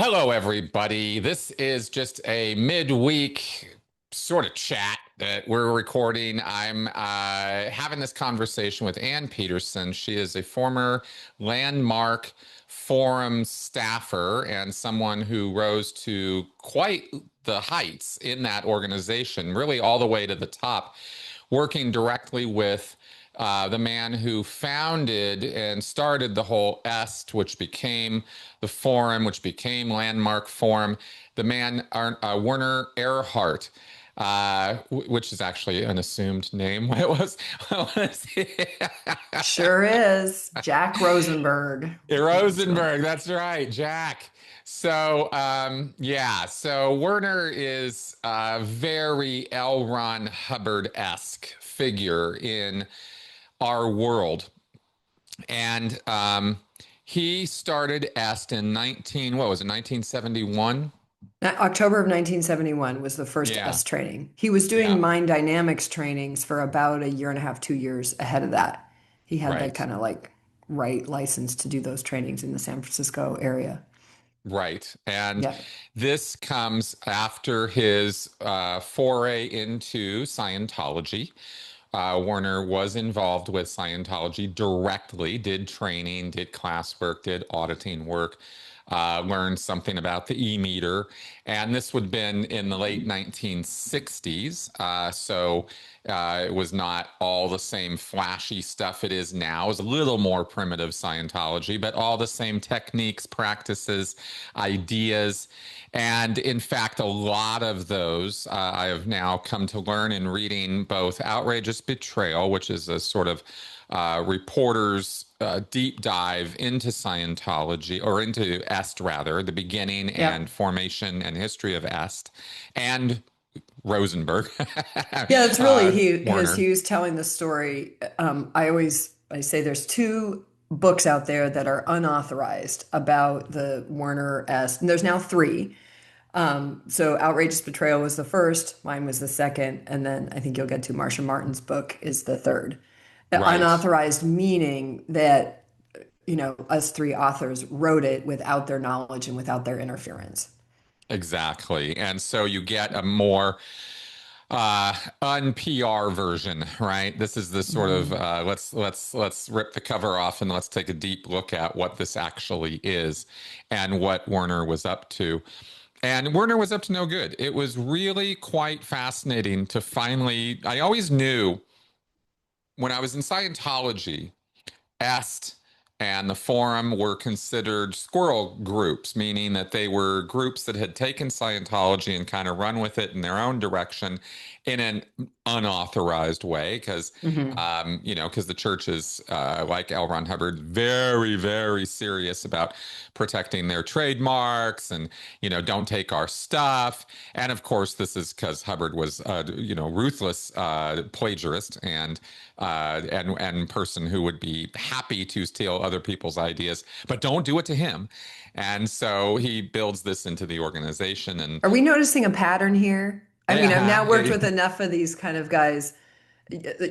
Hello, everybody. This is just a midweek sort of chat that we're recording. I'm having this conversation with Anne Peterson. She is a former Landmark Forum staffer and someone who rose to quite the heights in that organization, really all the way to the top, working directly with the man who founded and started the whole EST, which became the Forum, which became Landmark Forum, the man, Werner Erdhart, which is actually an assumed name. What was he? Sure is. Jack Rosenberg. That's right. Rosenberg, that's right, Jack. So Werner is a very L. Ron Hubbard-esque figure in our world. And he started EST in 1971? October of 1971 was the first Yeah, S training. He was yeah, doing mind dynamics trainings for about a year and a half, 2 years ahead of that. He had the right, kind of like right license to do those trainings in the San Francisco area. right. And Yeah. this comes after his foray into Scientology. Werner was involved with Scientology directly, did training, did classwork, did auditing work, learned something about the e-meter. And this would have been in the late 1960s. It was not all the same flashy stuff it is now. It was a little more primitive Scientology, but all the same techniques, practices, ideas. And in fact, a lot of those I have now come to learn in reading both Outrageous Betrayal, which is a sort of reporter's deep dive into Scientology, or into EST rather, the beginning Yeah. and formation and history of EST, and Rosenberg, Yeah, it's really he Werner. was telling the story. I say there's two books out there that are unauthorized about the Warner S. And there's now three. So Outrageous Betrayal was the first, mine was the second, and then I think you'll get to Marsha Martin's book is the third. Right. Unauthorized meaning that, us three authors wrote it without their knowledge and without their interference. Exactly. And so you get a more un-PR version, right? This is the sort of Mhm. let's rip the cover off and let's take a deep look at what this actually is and what Werner was up to. And Werner was up to no good. It was really quite fascinating to finally. I always knew when I was in Scientology, EST and the Forum were considered squirrel groups, meaning that they were groups that had taken Scientology and kind of run with it in their own direction in an unauthorized way, because Mhm. because the church is like L. Ron Hubbard, very, very serious about protecting their trademarks and don't take our stuff. And of course, this is because Hubbard was ruthless plagiarist and person who would be happy to steal other people's ideas, but don't do it to him. And so he builds this into the organization, and Are we noticing a pattern here? I mean, I've now worked with enough of these kind of guys.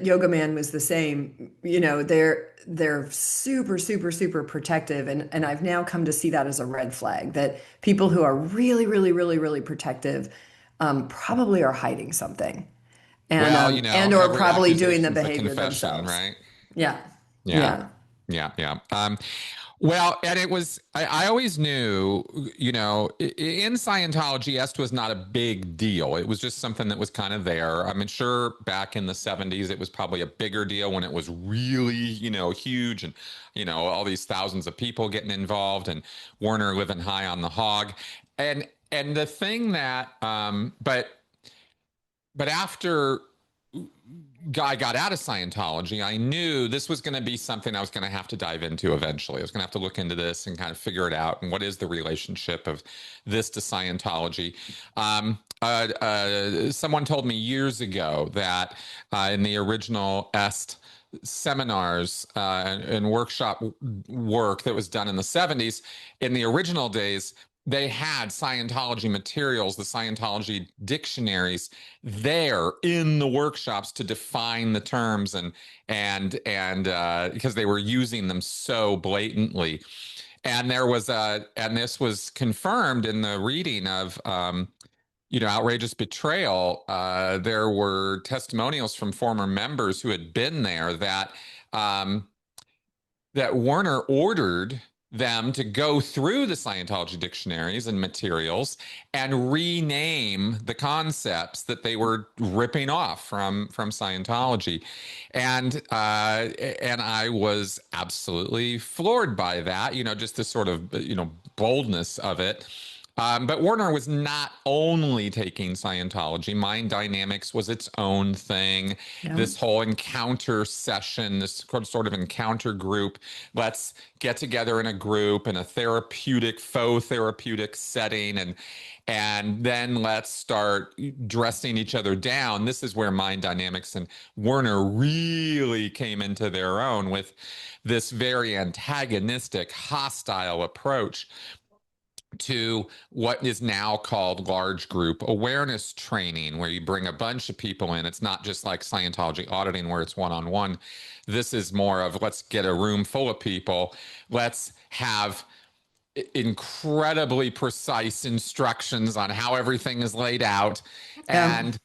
Yoga Man was the same. They're super, super, super protective, and I've now come to see that as a red flag. That people who are really, really, really, really protective probably are hiding something, well, and or every probably doing the accusation's a behavior confession, themselves. right? Yeah, Yeah. yeah. Yeah. Well, and it was, I always knew, in Scientology, est was not a big deal. It was just something that was kind of there. I mean, sure, back in the 70s, it was probably a bigger deal when it was really, huge and, all these thousands of people getting involved and Werner living high on the hog. And the thing that, but after I got out of Scientology, I knew this was going to be something I was going to have to dive into eventually. I was going to have to look into this and kind of figure it out. And what is the relationship of this to Scientology? Someone told me years ago that in the original EST seminars and workshop work that was done in the 70s, in the original days, they had Scientology materials, the Scientology dictionaries there in the workshops to define the terms and because they were using them so blatantly. And and this was confirmed in the reading of, outrageous betrayal. There were testimonials from former members who had been there um, that Werner ordered them to go through the Scientology dictionaries and materials and rename the concepts that they were ripping off from Scientology, and I was absolutely floored by that. Just this sort of boldness of it. But Werner was not only taking Scientology. Mind Dynamics was its own thing. Yeah. This whole encounter session, this sort of encounter group, let's get together in a group in a faux therapeutic setting, and then let's start dressing each other down. This is where Mind Dynamics and Werner really came into their own with this very antagonistic, hostile approach to what is now called large group awareness training, where you bring a bunch of people in. It's not just like Scientology auditing where it's one-on-one. This is more of, let's get a room full of people. Let's have incredibly precise instructions on how everything is laid out, Yeah. and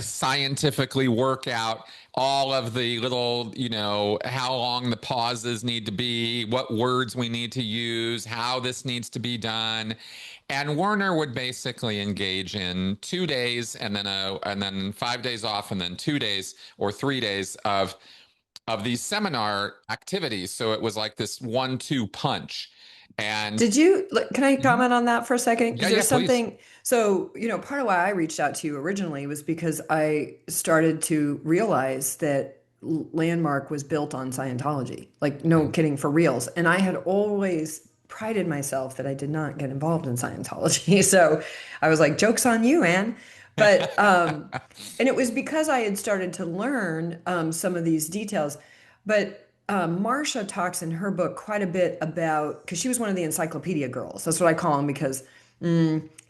scientifically work out all of the little, how long the pauses need to be, what words we need to use, how this needs to be done. And Werner would basically engage in 2 days and then 5 days off, and then 2 days or 3 days of these seminar activities. So it was like this 1-2 punch. And Can I Mhm. comment on that for a second? Yeah, Because yeah, there's please. something, so, part of why I reached out to you originally was because I started to realize that Landmark was built on Scientology. Like, no Mhm. kidding, for reals. And I had always prided myself that I did not get involved in Scientology. So I was like, joke's on you, Anne. But, and it was because I had started to learn some of these details. But Marcia talks in her book quite a bit about, because she was one of the Encyclopedia girls. That's what I call them, because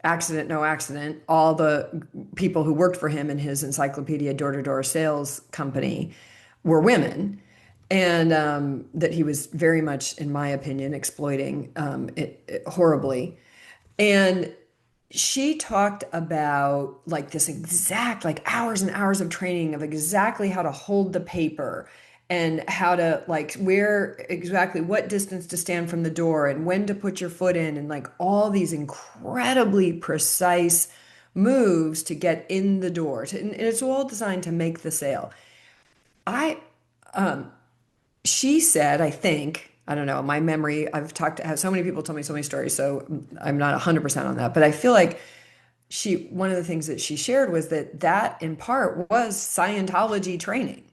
accident, no accident, all the people who worked for him in his Encyclopedia door-to-door sales company were women. And that he was very much, in my opinion, exploiting it horribly. And she talked about like this exact, like hours and hours of training of exactly how to hold the paper and how to, like, where exactly what distance to stand from the door and when to put your foot in, and like all these incredibly precise moves to get in the door and it's all designed to make the sale. I She said, I think, I don't know, my memory, I've talked to have so many people tell me so many stories, so I'm not 100% on that, but I feel like one of the things that she shared was that in part was Scientology training.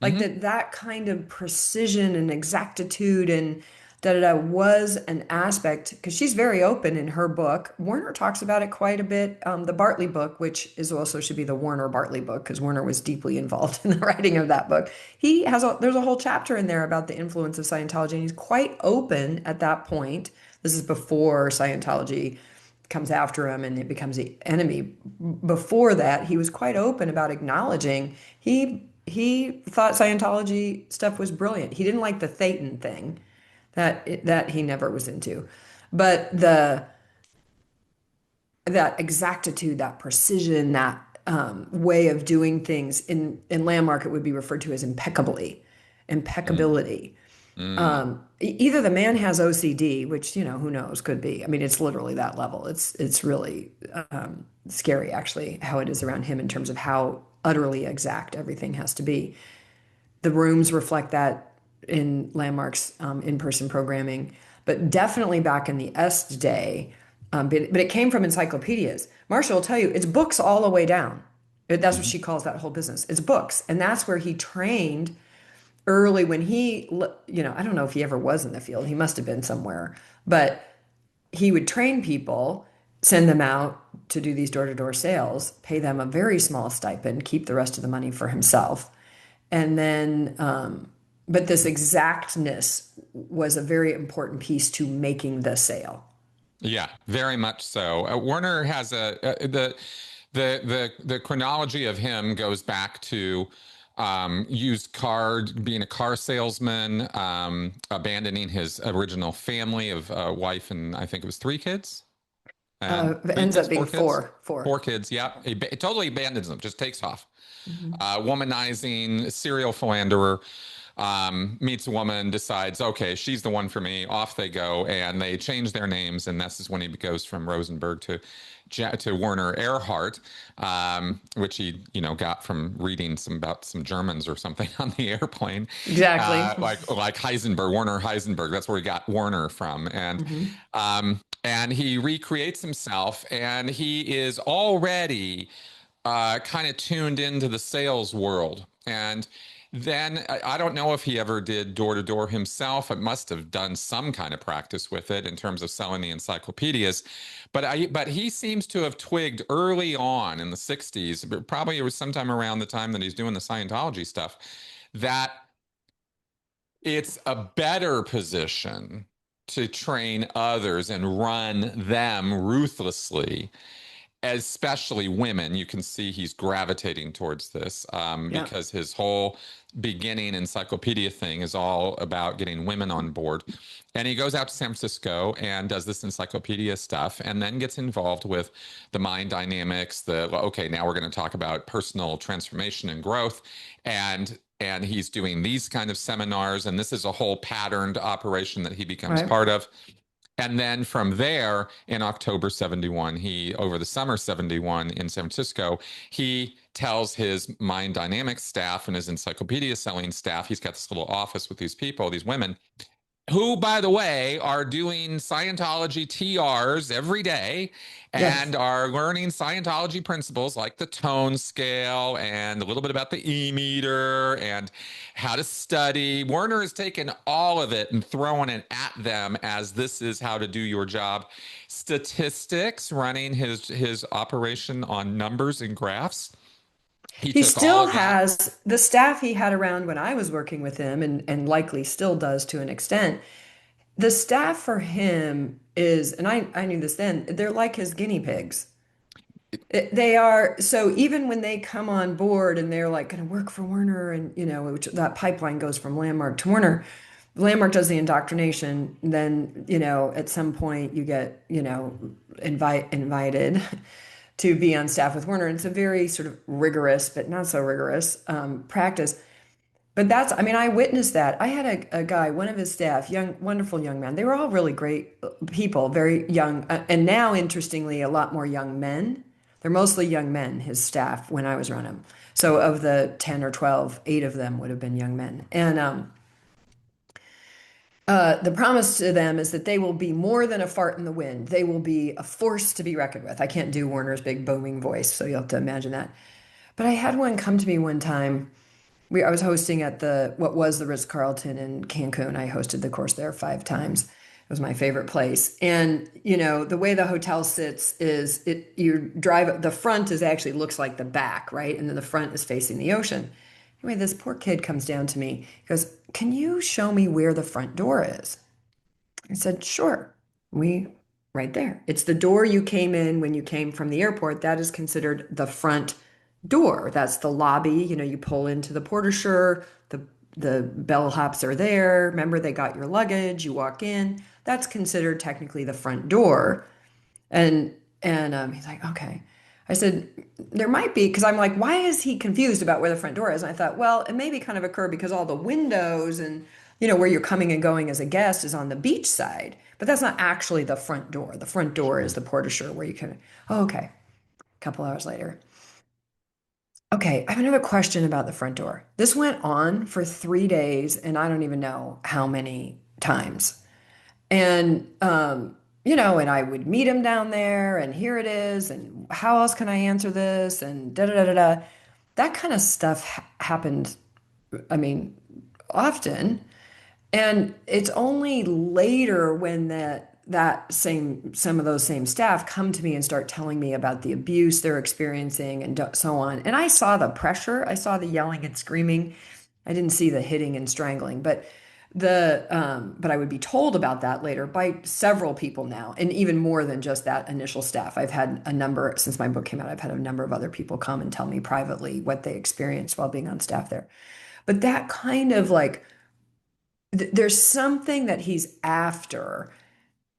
Like Hmm. that kind of precision and exactitude and da da da was an aspect, because she's very open in her book. Werner talks about it quite a bit. The Bartley book, which is also should be the Werner Bartley book, because Werner was deeply involved in the writing of that book. There's a whole chapter in there about the influence of Scientology, and he's quite open at that point. This is before Scientology comes after him and it becomes the enemy. Before that, he was quite open about acknowledging he thought Scientology stuff was brilliant. He didn't like the Thetan thing, that he never was into, but that exactitude, that precision, that way of doing things in Landmark, it would be referred to as Mm. impeccability. Mm. Either the man has OCD, which, who knows, could be. I mean, it's literally that level. It's really scary, actually, how it is around him in terms of how utterly exact everything has to be. The rooms reflect that in Landmark's in-person programming, but definitely back in the Est day. But it came from encyclopedias. Marcia will tell you it's books all the way down. That's what Mhm. she calls that whole business. It's books, and that's where he trained early when I don't know if he ever was in the field. He must have been somewhere, but he would train people, send them out to do these door-to-door sales, pay them a very small stipend, keep the rest of the money for himself. And then, but this exactness was a very important piece to making the sale. Yeah, very much so. Werner has the chronology of him goes back to used car, being a car salesman, abandoning his original family of wife and I think it was three kids and It ends up being four. four kids. Yeah, he totally abandons them, just takes off. Mhm. Womanizing serial philanderer, meets a woman, decides, okay, she's the one for me. Off they go, and they change their names, and this is when he goes from Rosenberg to Werner Erdhart, which he got from reading about some Germans or something on the airplane, Exactly. like Heisenberg, Werner Heisenberg. That's where he got Werner from, Hmm. and he recreates himself, and he is already kind of tuned into the sales world. And then I don't know if he ever did door to door himself. It must have done some kind of practice with it in terms of selling the encyclopedias. But he seems to have twigged early on in the 60s, but probably it was sometime around the time that he's doing the Scientology stuff, that it's a better position to train others and run them ruthlessly, especially women. You can see he's gravitating towards this Yeah. because his whole beginning encyclopedia thing is all about getting women on board. And he goes out to San Francisco and does this encyclopedia stuff and then gets involved with the mind dynamics, okay, now we're going to talk about personal transformation and growth. And he's doing these kind of seminars, and this is a whole patterned operation that he becomes Right. part of. And then from there, in October 71, over the summer 71 in San Francisco, he tells his mind dynamics staff and his encyclopedia selling staff, he's got this little office with these people, these women, who, by the way, are doing Scientology TRs every day Yes. and are learning Scientology principles like the tone scale and a little bit about the E-meter and how to study. Werner has taken all of it and thrown it at them as this is how to do your job. Statistics, running his operation on numbers and graphs. He He took all still of that. has the staff he had around when I was working with him, and likely still does to an extent. The staff for him is, and I knew this then, they're like his guinea pigs. They are, so even when they come on board and they're like going to work for Werner, and which that pipeline goes from Landmark to Werner. Landmark does the indoctrination, then at some point you get invited to be on staff with Werner. And it's a very sort of rigorous, but not so rigorous practice. But I mean, I witnessed that. I had a guy, one of his staff, young, wonderful young man. They were all really great people, very young. And now, interestingly, a lot more young men. They're mostly young men, his staff, when I was around him. So of the 10 or 12, 8 of them would have been young men. And the promise to them is that they will be more than a fart in the wind. They will be a force to be reckoned with. I can't do Werner's big booming voice, so you'll have to imagine that. But I had one come to me one time. I was hosting at what was the Ritz-Carlton in Cancun. I hosted the course there 5 times. It was my favorite place. And the way the hotel sits is you drive, the front actually looks like the back, right? And then the front is facing the ocean. Anyway, this poor kid comes down to me. He goes, "Can you show me where the front door is?" I said, "Sure." Right there. It's the door you came in when you came from the airport. That is considered the front door. That's the lobby. You pull into the porte-cochere, the bellhops are there. Remember, they got your luggage. You walk in. That's considered technically the front door. And he's like, "Okay." I said, "There might be," because I'm like, why is he confused about where the front door is? And I thought, well, it may be kind of occur because all the windows and where you're coming and going as a guest is on the beach side, but that's not actually the front door. The front door is the porte-cochere where you can. Oh, okay. A couple hours later. Okay, I have another question about the front door. This went on for 3 days, and I don't even know how many times. And and I would meet him down there, and here it is, and how else can I answer this? And da da da da da. That kind of stuff happened, I mean, often. And it's only later when some of those same staff come to me and start telling me about the abuse they're experiencing and so on. And I saw the pressure, I saw the yelling and screaming. I didn't see the hitting and strangling, but But I would be told about that later by several people now, and even more than just that initial staff. I've had a number, since my book came out, I've had a number of other people come and tell me privately what they experienced while being on staff there. But that kind of like, there's something that he's after,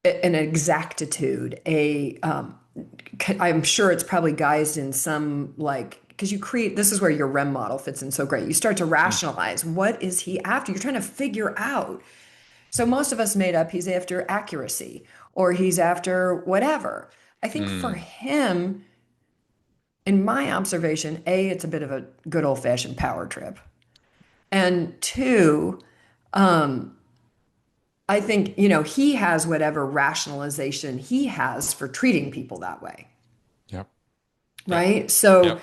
an exactitude, I'm sure it's probably guised in some like, because you create, this is where your REM model fits in so great. You start to Mm, rationalize, what is he after? You're trying to figure out. So most of us made up he's after accuracy or he's after whatever. I think for mm, him, in my observation, A, it's a bit of a good old-fashioned power trip. And two, um, I think, he has whatever rationalization he has for treating people that way, yep. Yep. right? So, Yep.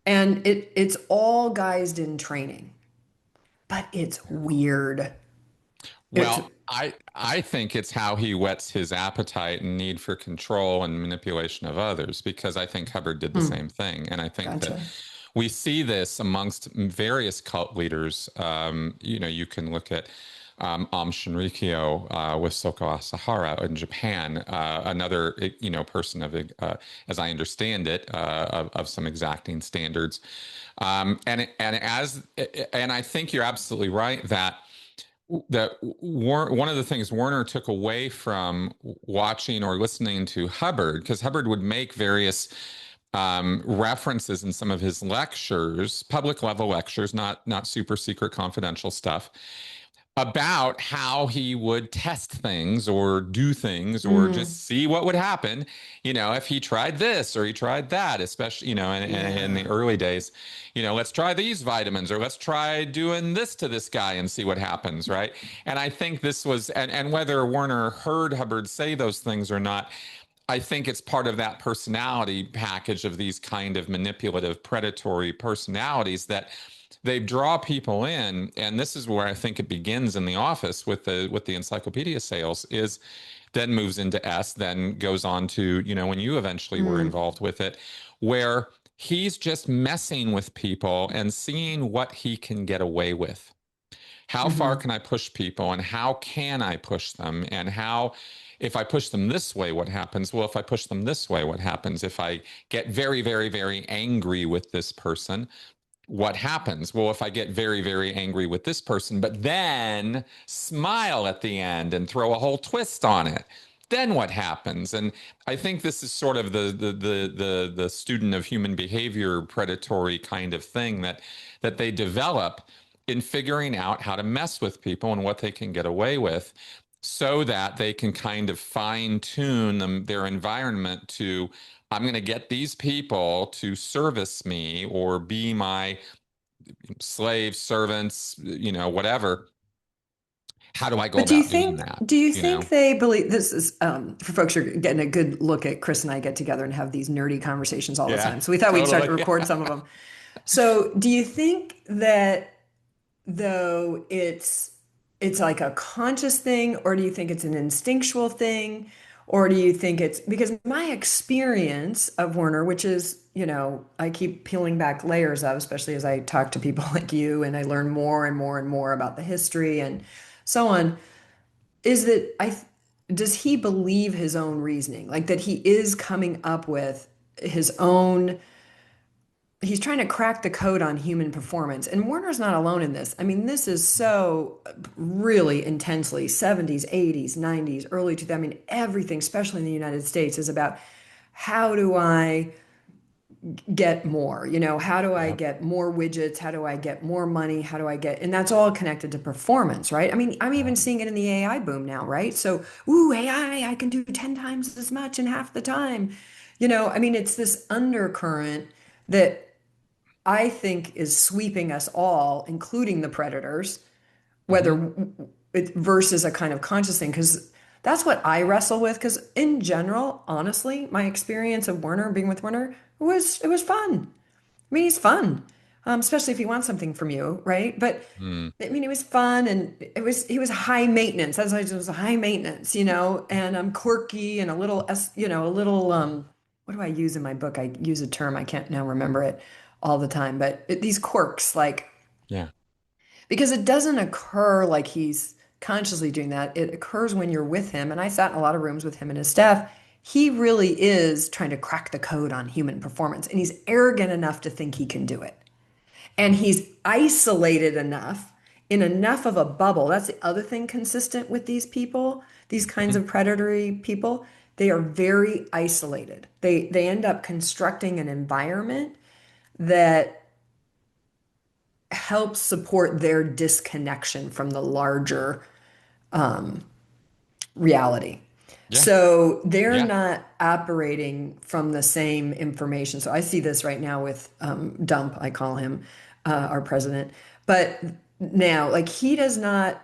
and it's all guised in training, but it's weird. It's Well, I think it's how he whets his appetite and need for control and manipulation of others, because I think Hubbard did the hmm, same thing. And I think that gotcha. we see this amongst various cult leaders. You can look at Aum Shinrikyo with Soko Asahara in Japan, another person as I understand it, of some exacting standards. And I think you're absolutely right one of the things Werner took away from watching or listening to Hubbard, because Hubbard would make various references in some of his lectures, public level lectures, not super secret confidential stuff, about how he would test things or do things or Mm, just see what would happen, if he tried this or he tried that, especially, in the yeah. early days, let's try these vitamins or let's try doing this to this guy and see what happens, right? And I think this was, and whether Werner heard Hubbard say those things or not, I think it's part of that personality package of these kind of manipulative, predatory personalities that they draw people in. And this is where I think it begins in the office with the encyclopedia sales, is then moves into S, then goes on to, when you eventually were Mm, involved with it, where he's just messing with people and seeing what he can get away with. How far hmm. can I push people and how can I push them? And how, if I push them this way, what happens? Well, if I push them this way, what happens? If I get very, very, very angry with this person, what happens? Well, if I get very, very angry with this person, but then smile at the end and throw a whole twist on it, then what happens? And I think this is sort of the student of human behavior, predatory kind of thing that they develop in figuring out how to mess with people and what they can get away with, so that they can kind of fine tune their environment to, I'm going to get these people to service me or be my slaves, servants, whatever. How do I go But do you about doing think that? do you You know? think they believe this is for folks who are getting a good look at Chris and I get together and have these nerdy conversations all the Yeah, time. So we thought we'd start to totally. record some of them. So do you think that though it's like a conscious thing, or do you think it's an instinctual thing, or do you think it's because my experience of Werner, which is, I keep peeling back layers of, especially as I talk to people like you and I learn more and more and more about the history and so on, is that does he believe his own reasoning? Like that he is coming up with his own, he's trying to crack the code on human performance. And Warner's not alone in this. I mean, this is so really intensely 70s, 80s, 90s, early 2000s. I mean, everything, especially in the United States, is about how do I get more? How do I Yep. get more widgets? How do I get more money? How do I get, and that's all connected to performance, right? I mean, I'm even Yep. seeing it in the AI boom now, right? So, ooh, AI, I can do 10 times as much in half the time. I mean, it's this undercurrent that I think is sweeping us all, including the predators, Hmm. whether it versus a kind of conscious thing, because that's what I wrestle with. Because in general, honestly, my experience of Werner being with Werner it was fun. I mean, he's fun, especially if he wants something from you, right? But Mm. I mean, it was fun, and he was high maintenance. That's why it was high maintenance, and quirky and a little, a little. What do I use in my book? I use a term I can't now remember it all the time, but these quirks, like Yeah. because it doesn't occur like he's consciously doing that. It occurs when you're with him. And I sat in a lot of rooms with him and his staff. He really is trying to crack the code on human performance, and he's arrogant enough to think he can do it. And he's isolated enough in enough of a bubble. That's the other thing consistent with these people, these kinds of predatory people. They are very isolated. They end up constructing an environment that helps support their disconnection from the larger reality. Yeah. So they're Yeah. not operating from the same information. So I see this right now with Dump, I call him our president. But now, like, he does not.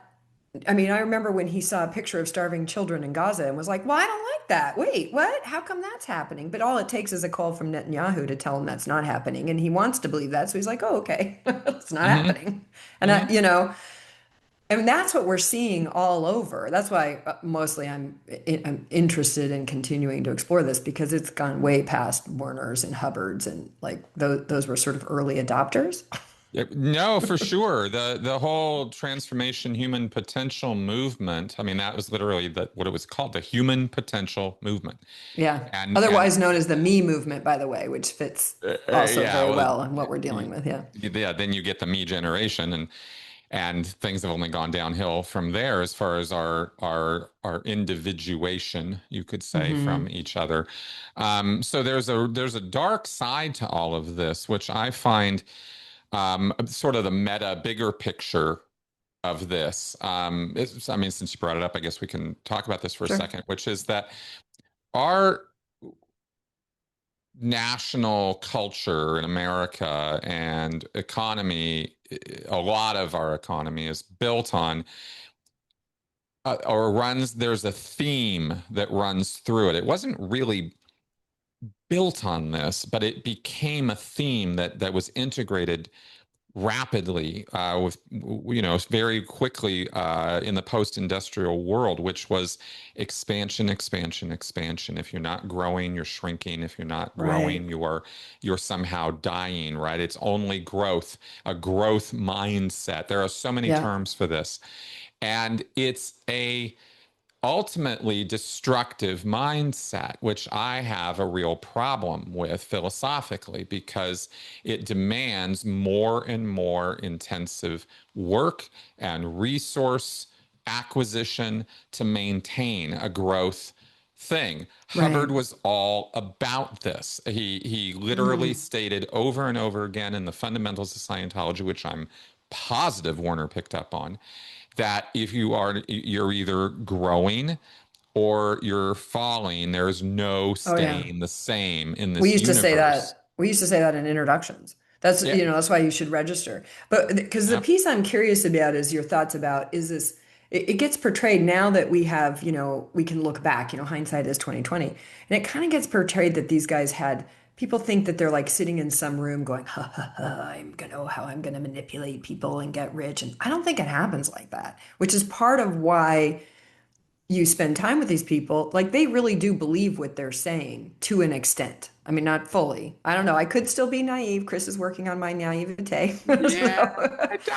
I mean, I remember when he saw a picture of starving children in Gaza and was like, well, I don't like that. Wait, what? How come that's happening? But all it takes is a call from Netanyahu to tell him that's not happening. And he wants to believe that. So he's like, oh, okay, it's not Hmm. happening. And Hmm. and that's what we're seeing all over. That's why mostly I'm interested in continuing to explore this, because it's gone way past Werner's and Hubbard's, and like those were sort of early adopters. Yeah, no, for sure. The whole transformation human potential movement. I mean, that was literally what it was called, the human potential movement. Yeah. And Otherwise known as the me movement, by the way, which fits also yeah, very well, well on what we're dealing with. Yeah. yeah, then you get the me generation, and things have only gone downhill from there as far as our individuation, you could say, from Hmm. each other. So there's a dark side to all of this, which I find sort of the meta, bigger picture of this. I mean, since you brought it up, I guess we can talk about this for a Sure. second, which is that our national culture in America and economy, a lot of our economy is built on or runs, there's a theme that runs through it. It wasn't really built on this, but it became a theme that was integrated rapidly with very quickly in the post-industrial world, which was expansion, expansion, expansion. If you're not growing, you're shrinking. If you're not growing, Right. you're somehow dying, right? It's only growth, a growth mindset. There are so many Yeah. terms for this, and it's a ultimately destructive mindset, which I have a real problem with philosophically, because it demands more and more intensive work and resource acquisition to maintain a growth thing. Hubbard Right. was all about this. He literally Mm. stated over and over again in the fundamentals of Scientology, which I'm positive Werner picked up on, that if you're either growing or you're falling, there's no Oh, yeah. staying the same in We this used to say universe. that. We used to say that in introductions. That's, Yeah, that's why you should register. But because the yeah, piece I'm curious about is your thoughts about, is this, it gets portrayed now that we have, we can look back, hindsight is 2020. And it kind of gets portrayed that these guys had, people think that they're like sitting in some room going, ha ha ha, how I'm gonna manipulate people and get rich. And I don't think it happens like that, which is part of why you spend time with these people, like they really do believe what they're saying to an extent. I mean, not fully. I don't know. I could still be naive. Chris is working on my naivete. yeah. So,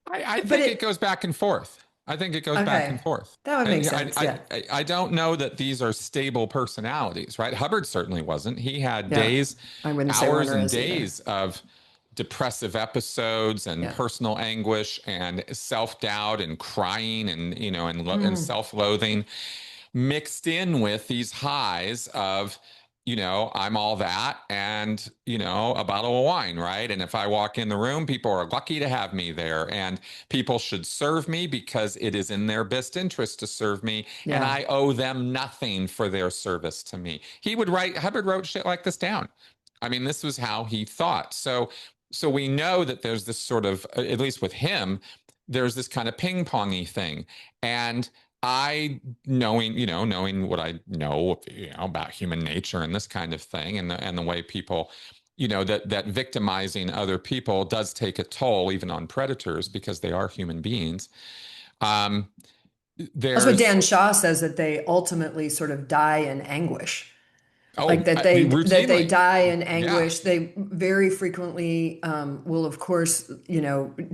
I but think it it, goes back and forth. I think it goes back and okay, forth. that would make I, sense. I, Yeah. I don't know that these are stable personalities, right? Hubbard certainly wasn't. He had Yeah. days, I wouldn't say hours, Werner and is either. days of depressive episodes and Yeah. personal anguish and self-doubt and crying and and Mm, self-loathing, mixed in with these highs of, I'm all that, and, a bottle of wine, right? And if I walk in the room, people are lucky to have me there, and people should serve me because it is in their best interest to serve me, and yeah. I owe them nothing for their service to me. Hubbard wrote shit like this down. I mean, this was how he thought. So we know that there's this sort of, at least with him, there's this kind of ping-pongy thing. And knowing what I know, about human nature and this kind of thing, and the way people, that victimizing other people does take a toll even on predators because they are human beings. Um, That's what there's Dan Shaw says, that they ultimately sort of die in anguish. like Oh, that they routinely. die in Yeah. anguish. They very frequently will, of course,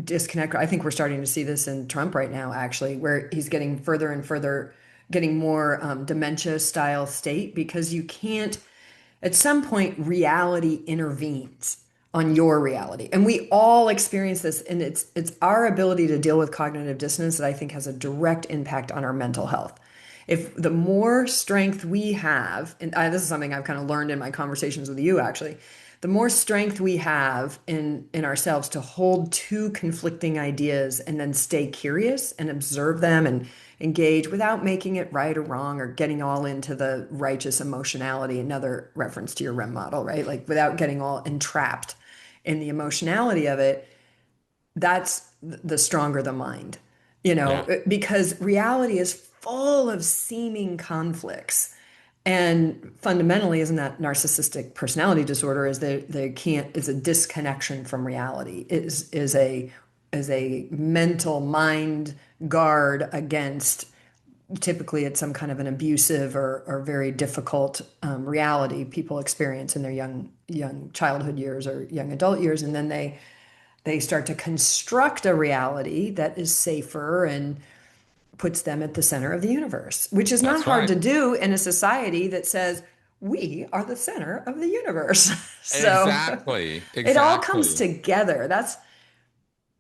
disconnect. I think we're starting to see this in Trump right now, actually, where he's getting further and further, getting more dementia style state, because you can't, at some point, reality intervenes on your reality. And we all experience this, and it's our ability to deal with cognitive dissonance that I think has a direct impact on our mental health. If the more strength we have, and this is something I've kind of learned in my conversations with you, actually, the more strength we have in ourselves to hold two conflicting ideas and then stay curious and observe them and engage without making it right or wrong or getting all into the righteous emotionality, another reference to your REM model, right? Like without getting all entrapped in the emotionality of it, that's the stronger the mind, Yeah. because reality is full of seeming conflicts. And fundamentally, isn't that narcissistic personality disorder? Is they can't, is a disconnection from reality, is a mental mind guard against, typically it's some kind of an abusive or very difficult reality people experience in their young childhood years or young adult years, and then they start to construct a reality that is safer and puts them at the center of the universe, which is not That's hard right. to do in a society that says we are the center of the universe. So Exactly. it all comes Exactly. together.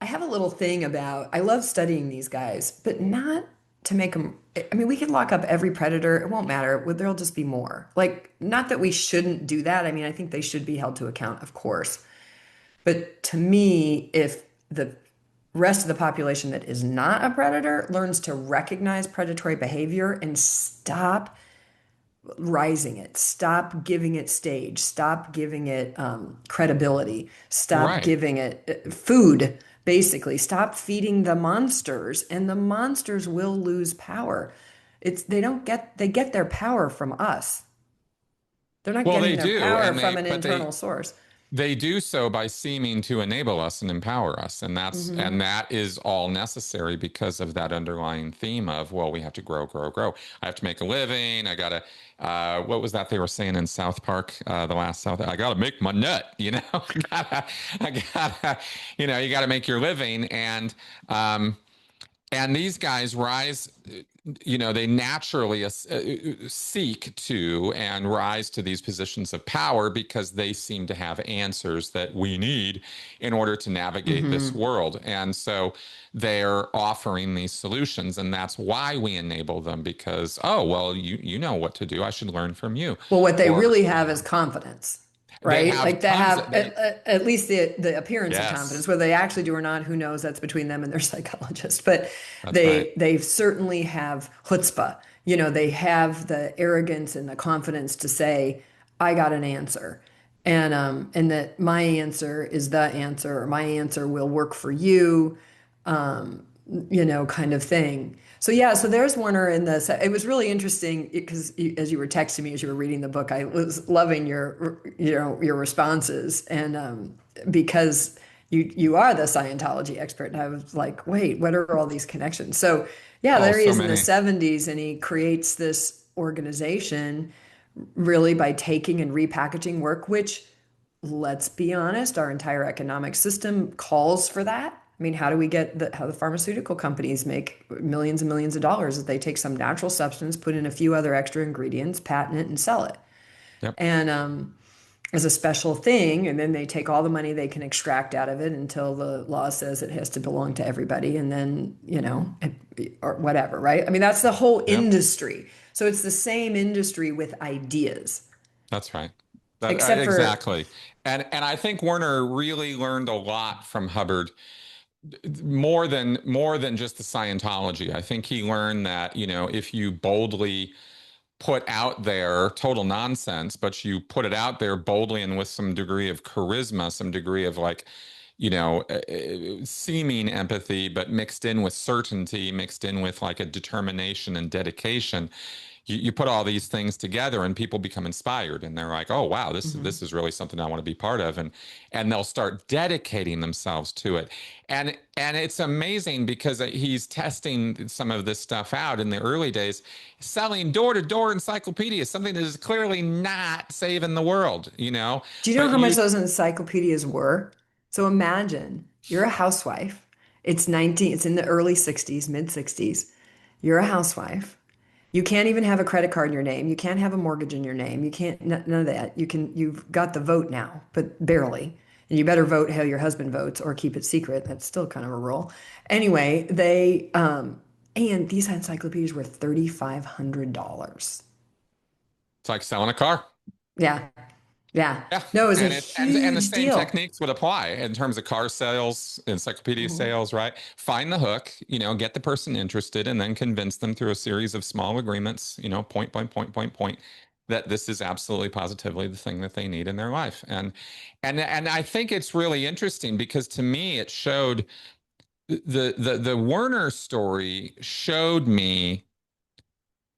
I have a little thing about, I love studying these guys, but not to make them, I mean, we can lock up every predator. It won't matter. There'll just be more. Like, not that we shouldn't do that. I mean, I think they should be held to account, of course. But to me, if the rest of the population that is not a predator learns to recognize predatory behavior and stop rising it, stop giving it stage, stop giving it credibility, stop Right. giving it food, basically, stop feeding the monsters, and the monsters will lose power. They get their power from us. They're not Well, getting they their do, power and from an internal they source. they do so by seeming to enable us and empower us, and Hmm. that is all necessary because of that underlying theme of, well, we have to grow, grow, grow. I have to make a living. I gotta. What was that they were saying in South Park? The last South. I gotta make my nut. I gotta. You gotta make your living, and these guys rise, they naturally seek to and rise to these positions of power because they seem to have answers that we need in order to navigate this Hmm. world. And so they're offering these solutions, and that's why we enable them, because, oh, well, you know what to do. I should learn from you. Well, what they Or really have is confidence, they right? have Like they tons have of they at least the appearance of confidence. yes, Whether they actually do or not, who knows? That's between them and their psychologist. But that's right. they certainly have chutzpah. They have the arrogance and the confidence to say, "I got an answer," and that my answer is the answer, or my answer will work for you, kind of thing. So yeah, so there's Warner in this. It was really interesting because as you were texting me as you were reading the book, I was loving your responses, and because you are the Scientology expert, and I was like, wait, what are all these connections? So yeah, Oh, there he so is in the many. 70s, and he creates this organization really by taking and repackaging work, which, let's be honest, our entire economic system calls for that. I mean, how do we get how the pharmaceutical companies make millions and millions of dollars? Is they take some natural substance, put in a few other extra ingredients, patent it, and sell it. Yep. And as a special thing, and then they take all the money they can extract out of it until the law says it has to belong to everybody, and then, or whatever, right? I mean, that's the whole Yep. industry. So it's the same industry with ideas, That's right. except for, Exactly. And I think Werner really learned a lot from Hubbard, more than just the Scientology. I think he learned that, if you boldly put out there total nonsense, but you put it out there boldly and with some degree of charisma, some degree of, like, seeming empathy, but mixed in with certainty, mixed in with like a determination and dedication, you put all these things together and people become inspired and they're like, oh wow, this is really something I want to be part of, and they'll start dedicating themselves to it. And it's amazing because he's testing some of this stuff out in the early days, selling door-to-door encyclopedias, something that is clearly not saving the world, you know. Do you know But how much you those encyclopedias were? So imagine you're a housewife. It's in the early 60s, mid 60s. You're a housewife. You can't even have a credit card in your name. You can't have a mortgage in your name. You can't, none of that. You've got the vote now, but barely. And you better vote how your husband votes or keep it secret. That's still kind of a rule. Anyway, and these encyclopedias were $3,500. It's like selling a car. Yeah. Yeah. Yeah, No, it was a and the huge same deal. techniques would apply in terms of car sales, encyclopedia Mhm. sales, right? Find the hook, get the person interested, and then convince them through a series of small agreements, point, point, point, point, point, that this is absolutely positively the thing that they need in their life. And I think it's really interesting because to me it showed the Werner story showed me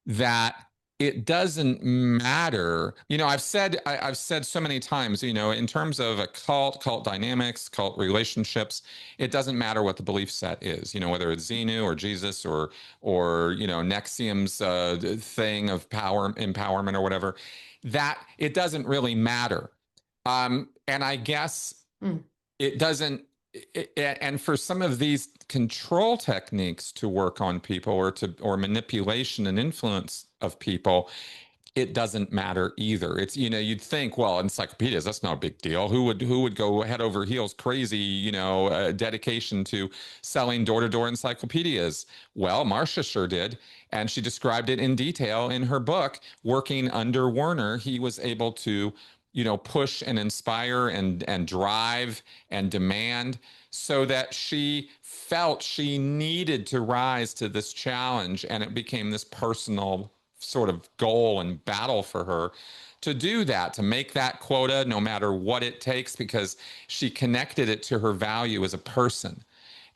that it doesn't matter. I've said so many times, in terms of a cult dynamics, cult relationships, it doesn't matter what the belief set is, whether it's Xenu or Jesus or Nexium's thing of power, empowerment or whatever, that it doesn't really matter. And I guess Mm. it doesn't and for some of these control techniques to work on people or manipulation and influence of people, it doesn't matter either. It's, you'd think, well, encyclopedias, that's not a big deal. Who would go head over heels crazy, dedication to selling door-to-door encyclopedias? Well, Marcia sure did, and she described it in detail in her book. Working under Werner, he was able to push and inspire and drive and demand so that she felt she needed to rise to this challenge, and it became this personal sort of goal and battle for her to do that, to make that quota no matter what it takes, because she connected it to her value as a person.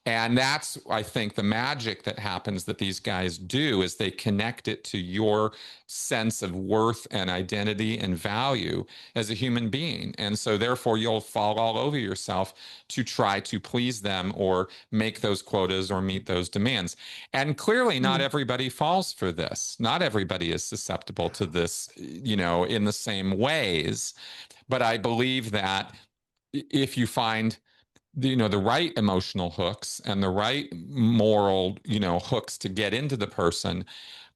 And that's, I think, the magic that happens that these guys do is they connect it to your sense of worth and identity and value as a human being. And so therefore you'll fall all over yourself to try to please them or make those quotas or meet those demands. And clearly not Mm. everybody falls for this. Not everybody is susceptible to this, in the same ways. But I believe that if you find the right emotional hooks and the right moral hooks to get into the person,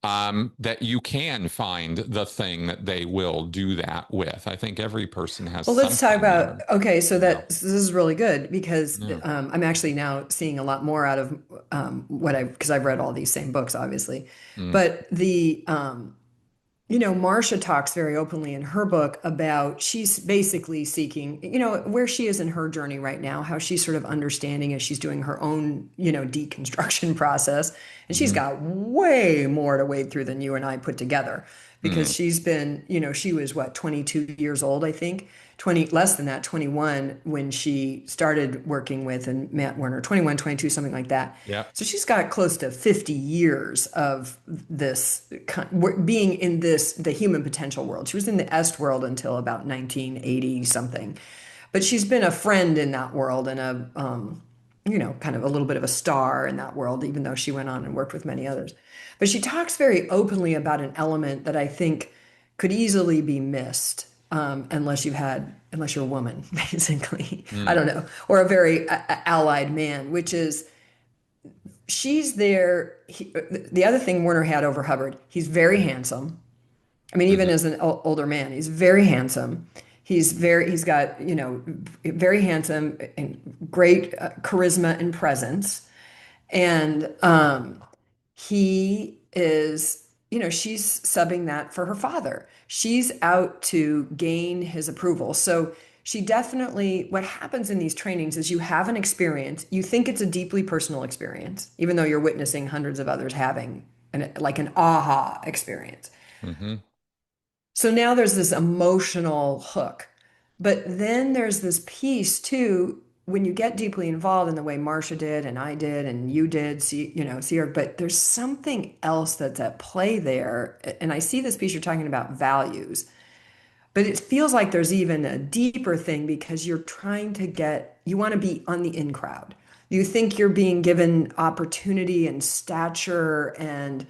that you can find the thing that they will do that with. I think every person has Well, let's talk something about, there. okay, so Yeah. this is really good because Yeah. I'm actually now seeing a lot more out of because I've read all these same books, obviously. Mm. But Marcia talks very openly in her book about she's basically seeking, where she is in her journey right now, how she's sort of understanding as she's doing her own, deconstruction process. And she's Mm. got way more to wade through than you and I put together because Mm. she's been, she was what, 22 years old, I think. 20, less than that, 21 when she started working with and Matt Werner, 21, 22, something like that. Yeah. So she's got close to 50 years of this being in the human potential world. She was in the est world until about 1980 something, but she's been a friend in that world and kind of a little bit of a star in that world, even though she went on and worked with many others. But she talks very openly about an element that I think could easily be missed unless you're a woman, basically. I Mm. don't know, or a very allied man, which is she's there. The other thing Werner had over Hubbard, he's very handsome. I mean, even Mhm. as an older man, he's very handsome. He's got, very handsome and great charisma and presence. And he is, she's subbing that for her father. She's out to gain his approval. So she definitely, what happens in these trainings is you have an experience, you think it's a deeply personal experience, even though you're witnessing hundreds of others having like an aha experience. Mhm. So now there's this emotional hook. But then there's this piece too. when you get deeply involved in the way Marcia did and I did and you did, see, Sierra, but there's something else that's at play there. And I see this piece you're talking about values, but it feels like there's even a deeper thing because you want to be on the in crowd. You think you're being given opportunity and stature, and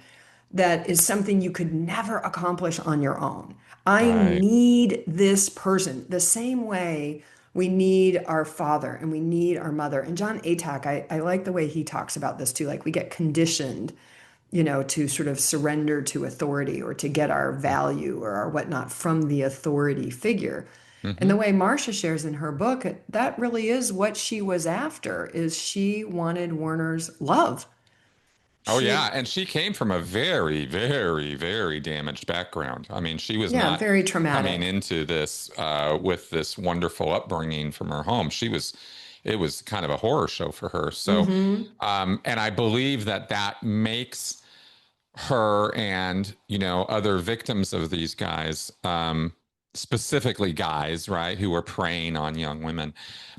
that is something you could never accomplish on your own. I Right. need this person the same way we need our father and we need our mother. And John Atack, I like the way he talks about this too. Like we get conditioned, to sort of surrender to authority or to get our value or our whatnot from the authority figure. And Mm-hmm. the way Marcia shares in her book, that really is what she was after, is she wanted Werner's love. Oh yeah, She, and she came from a very, very, very damaged background. I mean, she was yeah, not very coming traumatic. into this with this wonderful upbringing from her home. It was kind of a horror show for her. So, Hmm. and I believe that that makes her and other victims of these guys, specifically guys, right, who were preying on young women.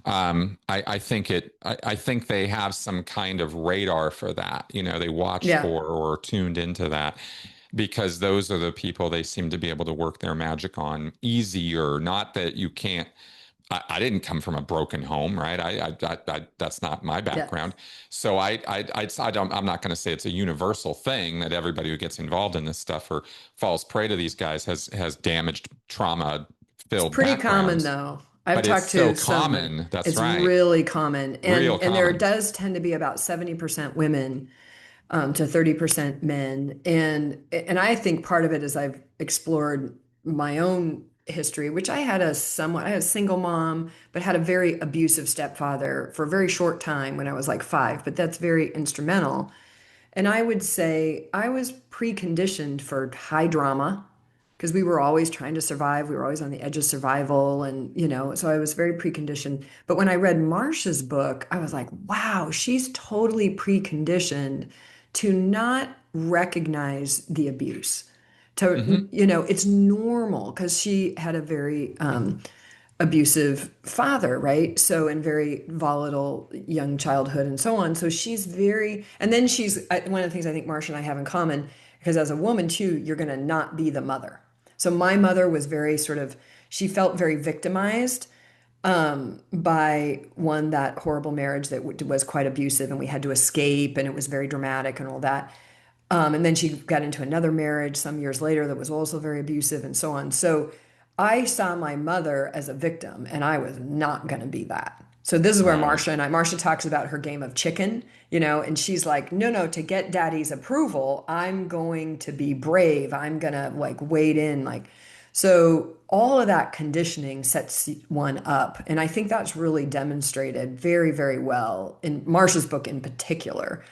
I think they have some kind of radar for that. They watch Yeah, for or tuned into that because those are the people they seem to be able to work their magic on easier. Not that you can't. I didn't come from a broken home, right? That's not my yeah. background. So I don't, I'm not going to say it's a universal thing that everybody who gets involved in this stuff or falls prey to these guys has damaged, trauma It's filled pretty common backgrounds. though. I've But it's talked so to some, common. That's it's right. really common. Real And there common. does tend to be about 70% women, to 30% men. And I think part of it is I've explored my own history, which I had a single mom, but had a very abusive stepfather for a very short time when I was like 5, but that's very instrumental. And I would say I was preconditioned for high drama because we were always trying to survive. We were always on the edge of survival. And, so I was very preconditioned. But when I read Marcia's book, I was like, wow, she's totally preconditioned to not recognize the abuse. To, Hmm. it's normal because she had a very abusive father, right? So, in very volatile young childhood and so on. So and then one of the things I think Marcia and I have in common, because as a woman too, you're going to not be the mother. So my mother was very she felt very victimized by that horrible marriage that was quite abusive and we had to escape and it was very dramatic and all that. And then she got into another marriage some years later that was also very abusive and so on. So I saw my mother as a victim, and I was not going to be that. So this is where Right. Marcia talks about her game of chicken, and she's like, no, no, to get daddy's approval, I'm going to be brave. I'm going to like wade in. So all of that conditioning sets one up. And I think that's really demonstrated very, very well in Marcia's book in particular.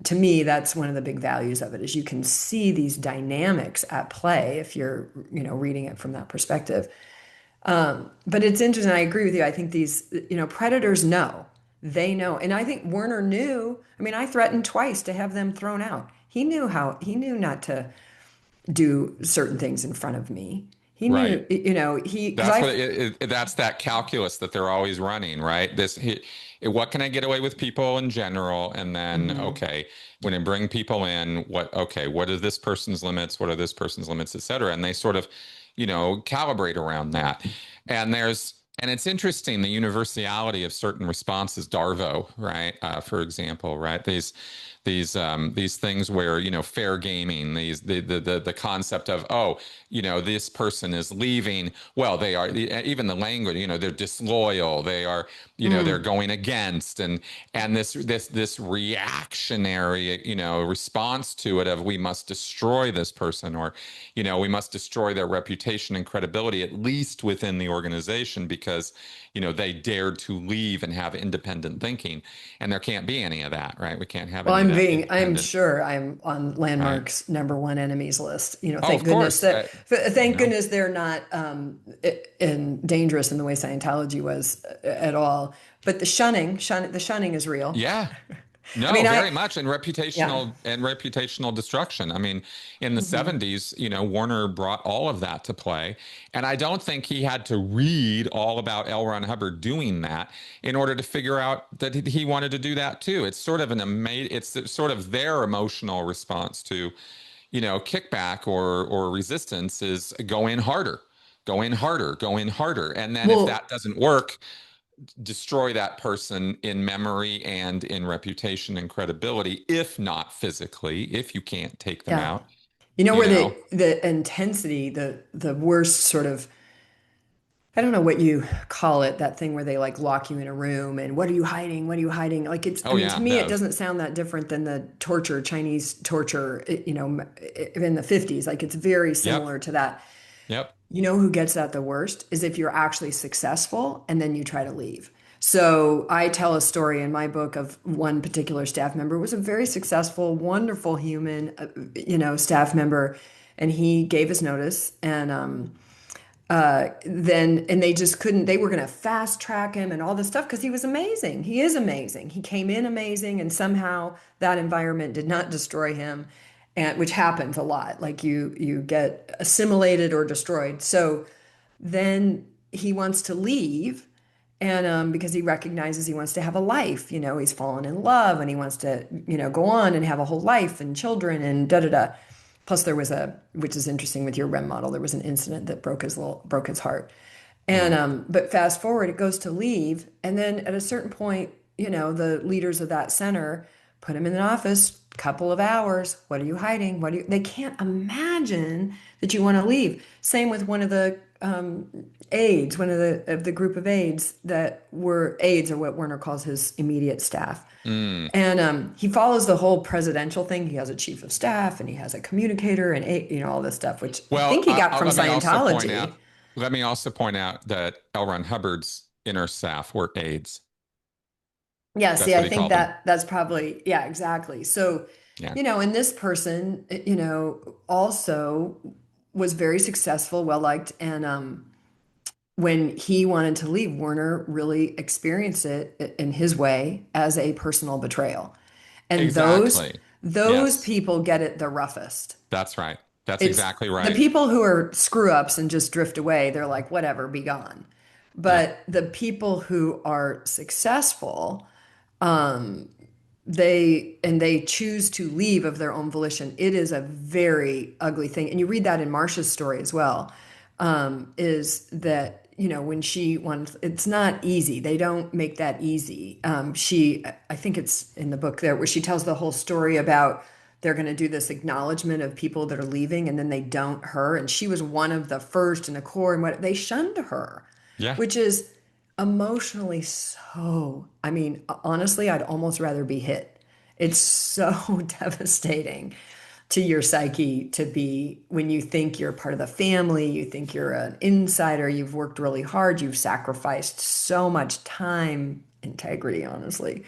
To me, that's one of the big values of it is you can see these dynamics at play if you're, reading it from that perspective. But it's interesting. I agree with you. I think these, predators know. They know. And I think Werner knew. I mean, I threatened twice to have them thrown out. He knew not to do certain things in front of me. He Right. knew, because That's that's that calculus that they're always running, right? What can I get away with people in general? And then, Mhm. okay, when I bring people in, what are this person's limits? What are this person's limits, et cetera? And they sort of, calibrate around that. And it's interesting, the universality of certain responses, Darvo, right? For example, right? These things where, fair gaming, the concept of, oh, this person is leaving. Well, they are, even the language, they're disloyal. They are, they're Mm. going against, and this reactionary, response to it of we must destroy this person, or, we must destroy their reputation and credibility, at least within the organization, because, they dared to leave and have independent thinking. And there can't be any of that, right? We can't have Well, any of that I'm independent, sure I'm on right? Landmark's number one enemies list. Oh, Thank of goodness course. thank No. goodness they're not dangerous in the way Scientology was at all. But the shunning is real. Yeah. I No, mean, very much, and yeah. reputational destruction. I mean, in the Hmm. 70s, Warner brought all of that to play, and I don't think he had to read all about L. Ron Hubbard doing that in order to figure out that he wanted to do that too. It's sort of it's sort of their emotional response to, kickback or resistance is go in harder, go in harder, go in harder, and then if Well, that doesn't work, destroy that person in memory and in reputation and credibility, if not physically, if you can't take them yeah. out, You know you where know? the intensity, the worst sort of, I don't know what you call it, that thing where they like lock you in a room and what are you hiding? What are you hiding? Like I Oh mean, to yeah, me, it no. doesn't sound that different than the torture, Chinese torture, in the 50s. Like it's very Yep. similar to that. Yep. You know who gets that the worst is if you're actually successful and then you try to leave. So I tell a story in my book of one particular staff member was a very successful, wonderful human, staff member, and he gave his notice, and then and they just couldn't. They were going to fast track him and all this stuff because he was amazing. He is amazing. He came in amazing, and somehow that environment did not destroy him, and which happens a lot. Like you get assimilated or destroyed. So then he wants to leave, and because he recognizes he wants to have a life. He's fallen in love and he wants to go on and have a whole life and children and da da da. Plus there was which is interesting with your REM model, there was an incident that broke his heart. And Mm. but fast forward, it goes to leave, and then at a certain point, the leaders of that center put him in an office, couple of hours. What are you hiding? They can't imagine that you want to leave. Same with one of the aides, one of the group of aides that were aides, or what Werner calls his immediate staff. Mm. And he follows the whole presidential thing. He has a chief of staff and he has a communicator and all this stuff, which I Well, think he got from let me also point Scientology. out, that L. Ron Hubbard's inner staff were aides. Yeah, see, That's I what he think called them. that's probably, yeah, exactly. So, Yeah. and this person, also was very successful, well liked, and when he wanted to leave, Werner really experienced it in his way as a personal betrayal. And those Exactly. those Yes. people get it the roughest. That's right. That's It's exactly the right. people who are screw ups and just drift away, they're like, whatever, be gone. Yeah. But the people who are successful, they choose to leave of their own volition. It is a very ugly thing. And you read that in Marcia's story as well, is that, when she wants, it's not easy. They don't make that easy. I think it's in the book there where she tells the whole story about they're going to do this acknowledgement of people that are leaving and then they don't her. And she was one of the first in the core, and what they shunned her, Yeah. which is emotionally so, I mean, honestly, I'd almost rather be hit. It's so devastating to your psyche to be, when you think you're part of the family, you think you're an insider, you've worked really hard, you've sacrificed so much time, integrity, honestly,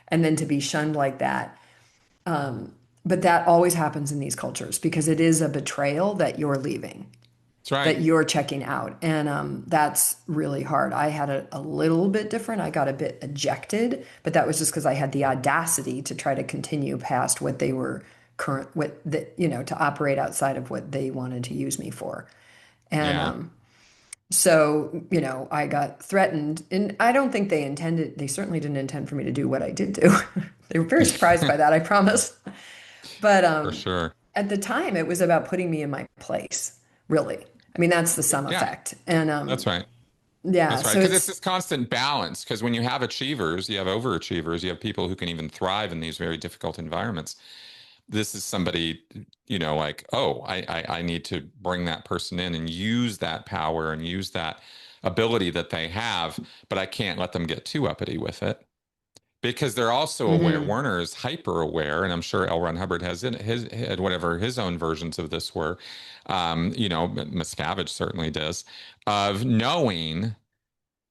and then to be shunned like that. But that always happens in these cultures because it is a betrayal that you're leaving, That's right. that you're checking out. And that's really hard. I had a little bit different. I got a bit ejected, but that was just because I had the audacity to try to continue past what they were to operate outside of what they wanted to use me for. And Yeah. so, I got threatened, and I don't think they certainly didn't intend for me to do what I did do. They were very surprised by that, I promise. But For sure. at the time, it was about putting me in my place, really. I mean, that's the sum Yeah. effect. And That's right. yeah, That's right. so Because it's it's, this constant balance. Because when you have achievers, you have overachievers, you have people who can even thrive in these very difficult environments. This is somebody, like, oh, I need to bring that person in and use that power and use that ability that they have, but I can't let them get too uppity with it because they're also aware. mhm. Werner is hyper aware, and I'm sure L. Ron Hubbard has in his whatever his own versions of this were. Miscavige certainly does, of knowing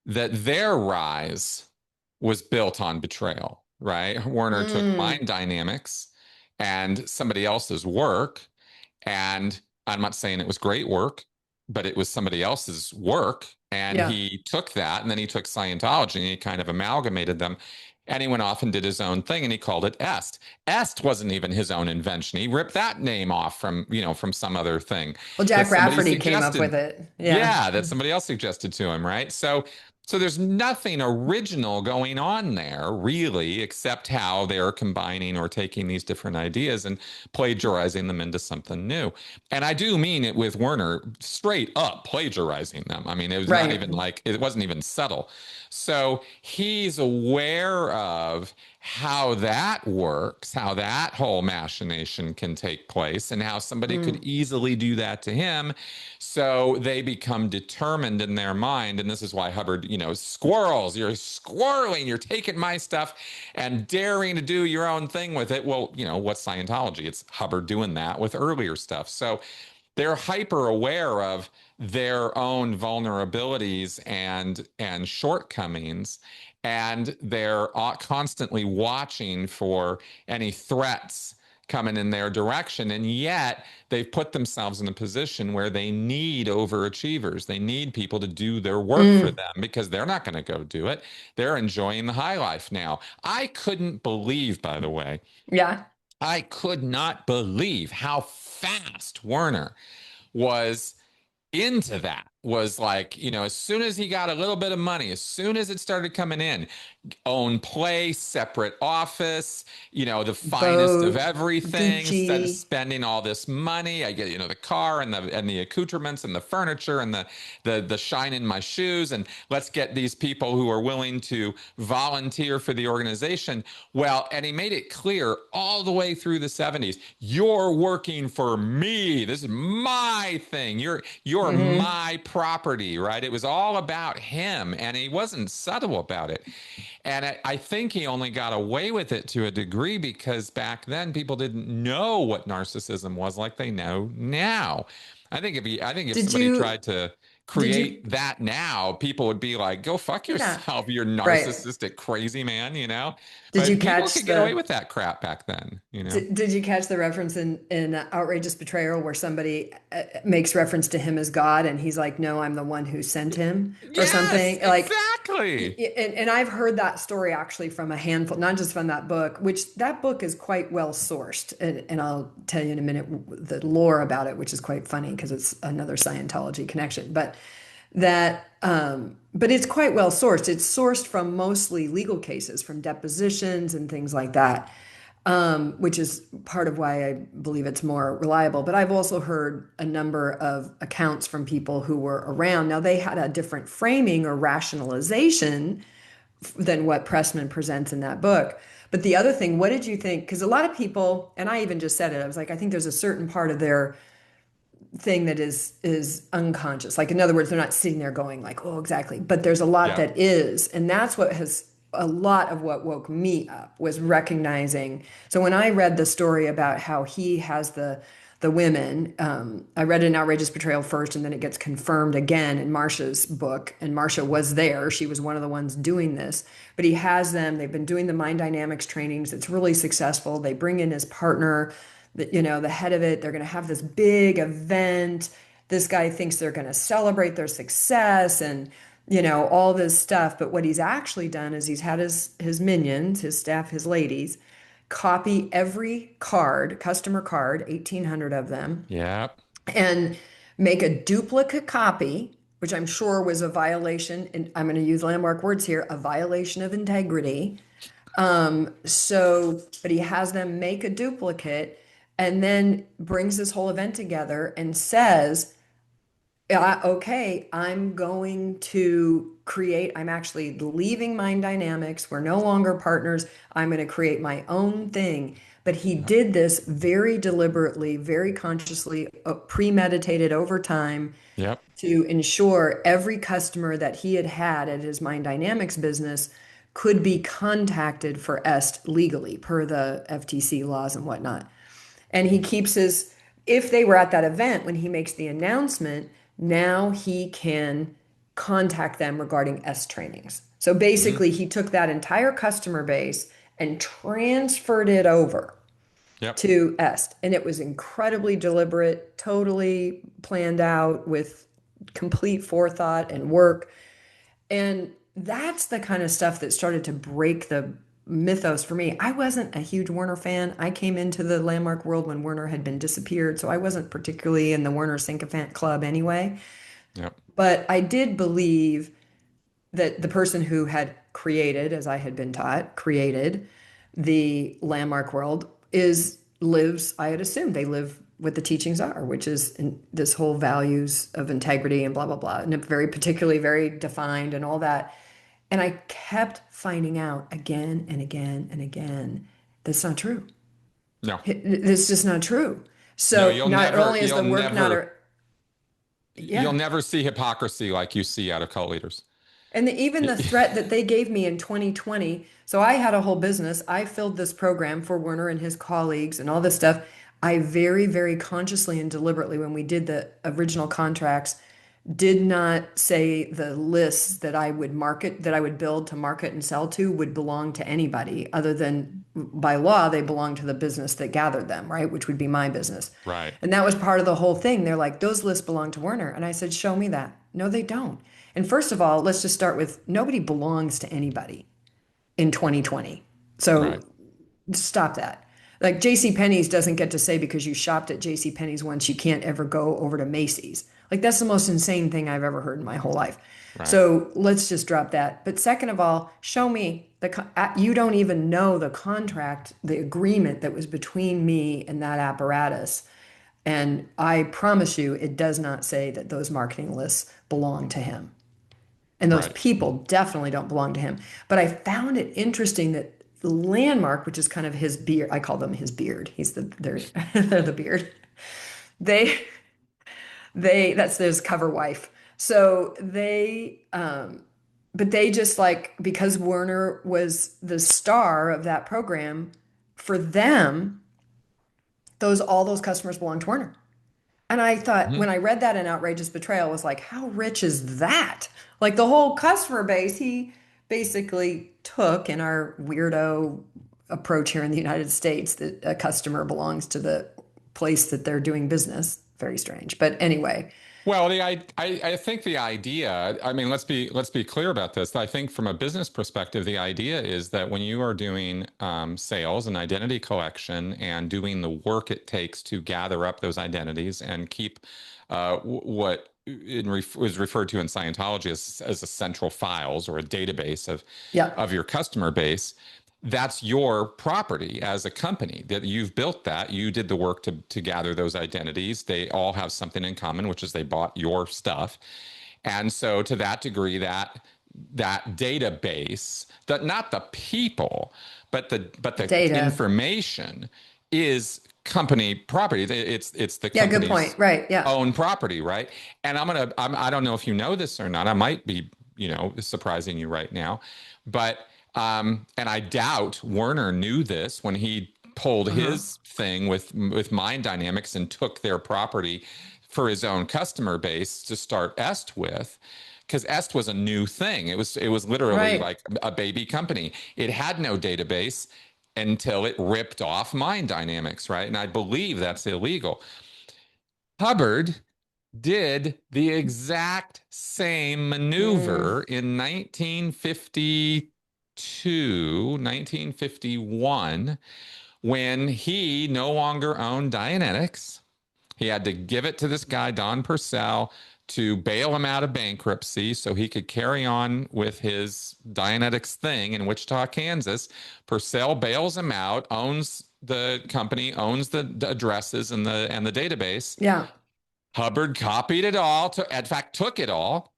that their rise was built on betrayal, right? Werner took mind Mm, dynamics and somebody else's work. And I'm not saying it was great work, but it was somebody else's work. And yeah. he took that and then he took Scientology and he kind of amalgamated them. And he went off and did his own thing and he called it Est. Est wasn't even his own invention. He ripped that name off from, from some other thing Well, that Jack somebody Rafferty came up with suggested. it. Yeah. Yeah, that somebody else suggested to him, right? So there's nothing original going on there, really, except how they're combining or taking these different ideas and plagiarizing them into something new. And I do mean it with Werner, straight up plagiarizing them. I mean, it was not Right. even like, it wasn't even subtle. So he's aware of how that works, how that whole machination can take place, and how somebody could Mm. easily do that to him. So they become determined in their mind. And this is why Hubbard, squirrels, you're squirreling, you're taking my stuff and daring to do your own thing with it. Well, what's Scientology? It's Hubbard doing that with earlier stuff. So they're hyper aware of their own vulnerabilities and shortcomings, and they're constantly watching for any threats coming in their direction. And yet they've put themselves in a position where they need overachievers. They need people to do their work for Mm. them because they're not going to go do it. They're enjoying the high life now. I couldn't believe, by the way, Yeah. I could not believe how fast Werner was into that. Was like, as soon as he got a little bit of money, as soon as it started coming in, own place, separate office, the finest of Boat, everything, instead of Gucci. spending all this money. I get, the car and the accoutrements and the furniture and the shine in my shoes. And let's get these people who are willing to volunteer for the organization. Well, and he made it clear all the way through the 70s, you're working for me. This is my thing. You're Hmm. my property, right? It was all about him, and he wasn't subtle about it. And I think he only got away with it to a degree because back then people didn't know what narcissism was like they know now. I think if Did somebody you, tried to did you, create that now, people would be like, "Go fuck yeah, yourself, you're right. narcissistic crazy man." Did you But people catch could get away the, with that crap back then. did you catch the reference in Outrageous Betrayal where somebody makes reference to him as God and he's like, no, I'm the one who sent him or Yes, something? Like, exactly. and I've heard that story actually from a handful, not just from that book, which that book is quite well sourced. And I'll tell you in a minute the lore about it, which is quite funny because it's another Scientology connection. But it's quite well sourced. It's sourced from mostly legal cases, from depositions and things like that, which is part of why I believe it's more reliable. But I've also heard a number of accounts from people who were around. Now, they had a different framing or rationalization than what Pressman presents in that book. But the other thing, what did you think? Because a lot of people, and I even just said it, I was like, I think there's a certain part of their thing that is unconscious. Like in other words, they're not sitting there going like, oh, exactly. But there's a lot Yeah. that is, and that's what has a lot of what woke me up was recognizing. So when I read the story about how he has the women, I read an outrageous betrayal first, and then it gets confirmed again in Marsha's book. And Marsha was there; she was one of the ones doing this. But he has them. They've been doing the mind dynamics trainings. It's really successful. They bring in his partner, the head of it. They're going to have this big event. This guy thinks they're going to celebrate their success and all this stuff. But what he's actually done is he's had his minions, his staff, his ladies copy every card, customer card, 1,800 of them, Yeah. and make a duplicate copy, which I'm sure was a violation, and I'm going to use landmark words here, a violation of integrity. But he has them make a duplicate and then brings this whole event together and says, okay, I'm going to create, I'm actually leaving Mind Dynamics. We're no longer partners. I'm going to create my own thing. But he did this very deliberately, very consciously, premeditated over time Yep. to ensure every customer that he had had at his Mind Dynamics business could be contacted for EST legally per the FTC laws and whatnot. And he keeps if they were at that event when he makes the announcement, now he can contact them regarding S trainings. So Hmm. basically, he took that entire customer base and transferred it over Yep. to EST. And it was incredibly deliberate, totally planned out with complete forethought and work. And that's the kind of stuff that started to break mythos for me. I wasn't a huge Werner fan. I came into the Landmark world when Werner had been disappeared, so I wasn't particularly in the Werner sycophant club anyway. Yep. But I did believe that the person who had created, as I had been taught, created the Landmark world is lives, I had assumed they live what the teachings are, which is in this whole values of integrity and blah, blah, blah, and very particularly very defined and all that. And I kept finding out again and again and again that's not true. No. It's just not true. No, So not only is the work not a, you'll yeah. never see hypocrisy like you see out of cult leaders. And even the threat that they gave me in 2020. So I had a whole business. I filled this program for Werner and his colleagues and all this stuff. I very, very consciously and deliberately, when we did the original contracts, did not say the lists that I would market, that I would build to market and sell to would belong to anybody other than by law, they belong to the business that gathered them, right? Which would be my business. Right. And that was part of the whole thing. They're like, those lists belong to Werner. And I said, show me that. No, they don't. And first of all, let's just start with nobody belongs to anybody in 2020. So Right. stop that. Like J.C. Penney's doesn't get to say because you shopped at J.C. Penney's once, you can't ever go over to Macy's. Like that's the most insane thing I've ever heard in my whole life. Right. So let's just drop that. But second of all, show me you don't even know the contract, the agreement that was between me and that apparatus. And I promise you, it does not say that those marketing lists belong to him. And those Right. people definitely don't belong to him. But I found it interesting that the Landmark, which is kind of his beard, I call them his beard. They're the beard. They that's his cover wife. So but they just like, because Werner was the star of that program, for them, all those customers belong to Werner. And I thought, Mhm. when I read that in Outrageous Betrayal, I was like, how rich is that? Like the whole customer base, he basically took, in our weirdo approach here in the United States, that a customer belongs to the place that they're doing business. Very strange. But anyway, Well, I think the idea, I mean, let's be clear about this. I think from a business perspective, the idea is that when you are doing sales and identity collection and doing the work it takes to gather up those identities and keep what was referred to in Scientology as a central files or a database yeah, of your customer base, that's your property as a company that you've built. That you did the work to gather those identities. They all have something in common, which is they bought your stuff. And so to that degree, that database, that not the people, but the data. information is company property. It's the Yeah, good point. company's Right. Yeah. own property, right? And I don't know if you know this or not. I might be, surprising you right now, but and I doubt Werner knew this when he pulled Uh-huh. his thing with Mind Dynamics and took their property for his own customer base to start Est with, because Est was a new thing. It was literally Right. like a baby company. It had no database until it ripped off Mind Dynamics, right? And I believe that's illegal. Hubbard did the exact same Mm. maneuver in 1952, 1951, when he no longer owned Dianetics. He had to give it to this guy, Don Purcell, to bail him out of bankruptcy so he could carry on with his Dianetics thing in Wichita, Kansas. Purcell bails him out, owns the company, owns the addresses and the database. Yeah. Hubbard copied it all, in fact, took it all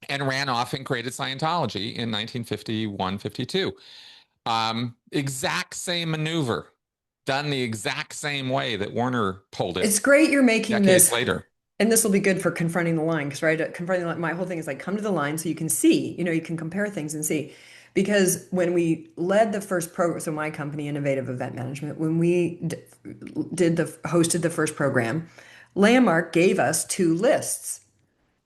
and ran off and created Scientology in 1951, 52. Exact same maneuver, done the exact same way that Werner pulled it It's great you're making decades this, later. and this will be good for confronting the line, because right, confronting the line, my whole thing is like, come to the line so you can see, you can compare things and see. Because when we led the first program, so my company, Innovative Event Management, when we hosted the first program, Landmark gave us two lists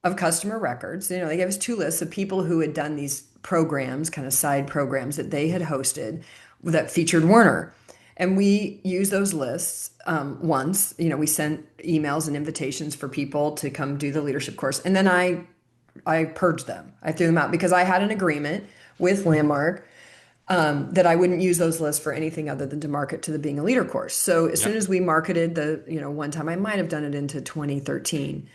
of customer records. They gave us two lists of people who had done these programs, kind of side programs that they had hosted that featured Werner. And we used those lists once. We sent emails and invitations for people to come do the leadership course. And then I purged them. I threw them out because I had an agreement with Landmark that I wouldn't use those lists for anything other than to market to the Being a Leader course. So as soon Yep. as we marketed one time, I might have done it into 2013,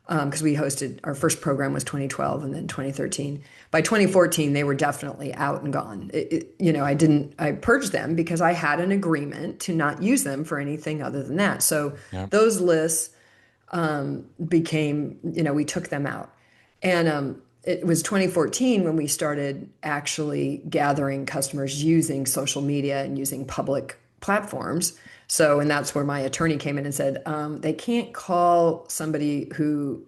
because we hosted our first program was 2012 and then 2013. By 2014, they were definitely out and gone. I purged them because I had an agreement to not use them for anything other than that. So Yep. those lists became, we took them out. And it was 2014 when we started actually gathering customers using social media and using public platforms. So, and that's where my attorney came in and said, they can't call somebody who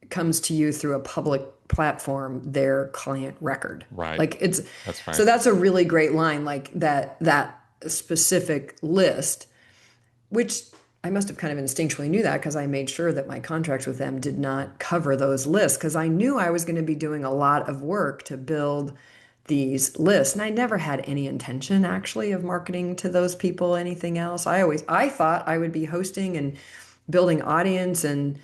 comes to you through a public platform their client record. Right. Like it's, That's so right. that's a really great line, like that specific list, which I must have kind of instinctually knew that because I made sure that my contracts with them did not cover those lists because I knew I was going to be doing a lot of work to build these lists. And I never had any intention actually of marketing to those people anything else. I thought I would be hosting and building audience and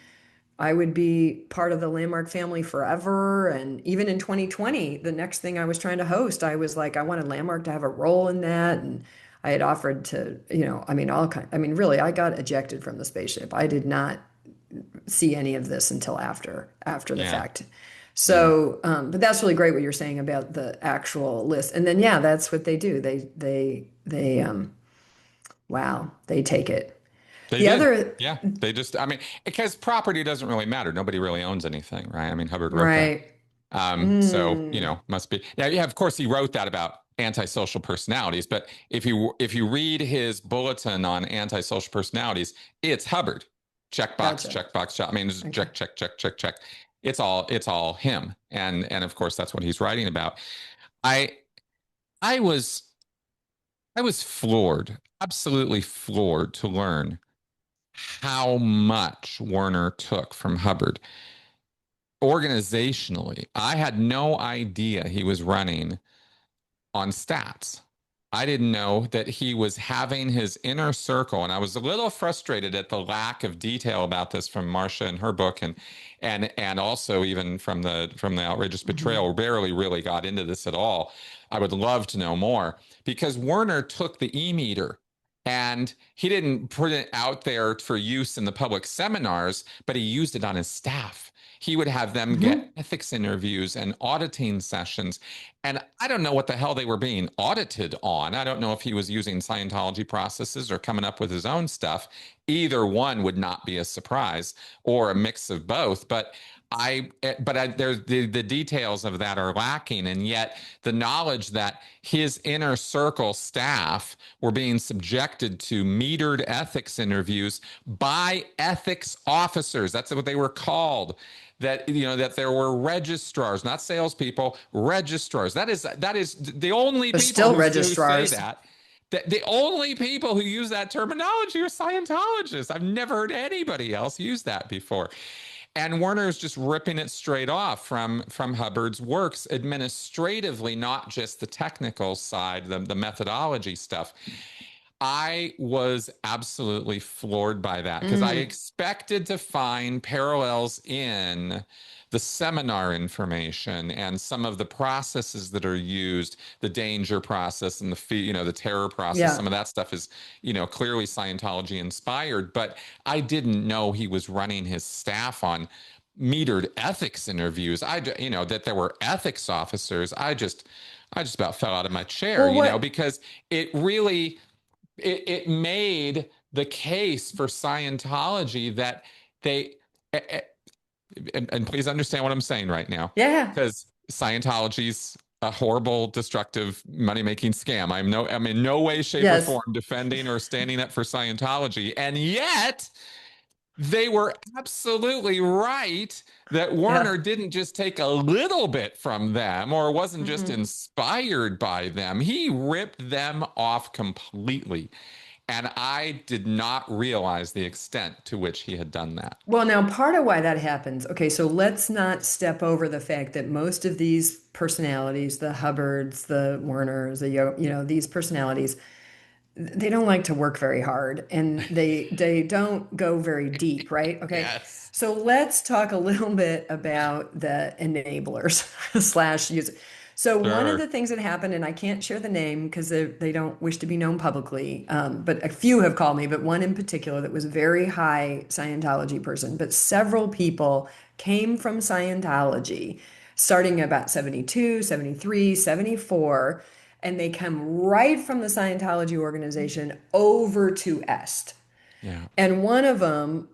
I would be part of the Landmark family forever. And even in 2020, the next thing I was trying to host, I was like, I wanted Landmark to have a role in that. And I had offered to, really, I got ejected from the spaceship. I did not see any of this until after the Yeah. fact. Yeah. So, but that's really great what you're saying about the actual list. And then, yeah, that's what they do. Wow, they take it. They The did. other, Yeah. They just, I mean, because property doesn't really matter. Nobody really owns anything, right? I mean, Hubbard wrote that. right. So, Mm, must be. Yeah, of course he wrote that about antisocial personalities, but if you read his bulletin on antisocial personalities, it's Hubbard. Checkbox, gotcha. checkbox, check. I mean, it's Okay. check, check, check, check, check. It's all him. And of course that's what he's writing about. I I was I was floored, absolutely floored to learn how much Werner took from Hubbard organizationally. I had no idea he was running on stats. I didn't know that he was having his inner circle, and I was a little frustrated at the lack of detail about this from Marcia in her book, and also even from the outrageous Hmm. betrayal. Barely really got into this at all. I would love to know more because Werner took the e-meter and he didn't put it out there for use in the public seminars, but he used it on his staff. He would have them get Hmm. ethics interviews and auditing sessions. And I don't know what the hell they were being audited on. I don't know if he was using Scientology processes or coming up with his own stuff. Either one would not be a surprise, or a mix of both. There's the details of that are lacking, and yet the knowledge that his inner circle staff were being subjected to metered ethics interviews by ethics officers. That's what they were called. That there were registrars, not salespeople, registrars. That is the only But people still who say registrars. that. The only people who use that terminology are Scientologists. I've never heard anybody else use that before. And Werner is just ripping it straight off from Hubbard's works administratively, not just the technical side, the methodology stuff. I was absolutely floored by that because I Mm, expected to find parallels in the seminar information and some of the processes that are used, the danger process and the terror process. yeah. Some of that stuff is, clearly Scientology inspired, but I didn't know he was running his staff on metered ethics interviews. That there were ethics officers. I just about fell out of my chair, Well, what? because it really it made the case for Scientology that they and please understand what I'm saying right now, Yeah. because Scientology's a horrible, destructive money-making scam. I'm in no way, shape, or Yes. form defending or standing up for Scientology, and yet they were absolutely right that Yeah. Werner didn't just take a little bit from them or wasn't just Hmm. inspired by them. He ripped them off completely. And I did not realize the extent to which he had done that. Well, now part of why that happens, okay, so let's not step over the fact that most of these personalities, the Hubbards, the Werners, these personalities, they don't like to work very hard and they don't go very deep, right? Okay. Yes. So let's talk a little bit about the enablers slash users. So one of Sure. the things that happened, and I can't share the name because they don't wish to be known publicly, but a few have called me, but one in particular that was a very high Scientology person, but several people came from Scientology starting about 72, 73, 74, and they come right from the Scientology organization over to EST. Yeah. And one of them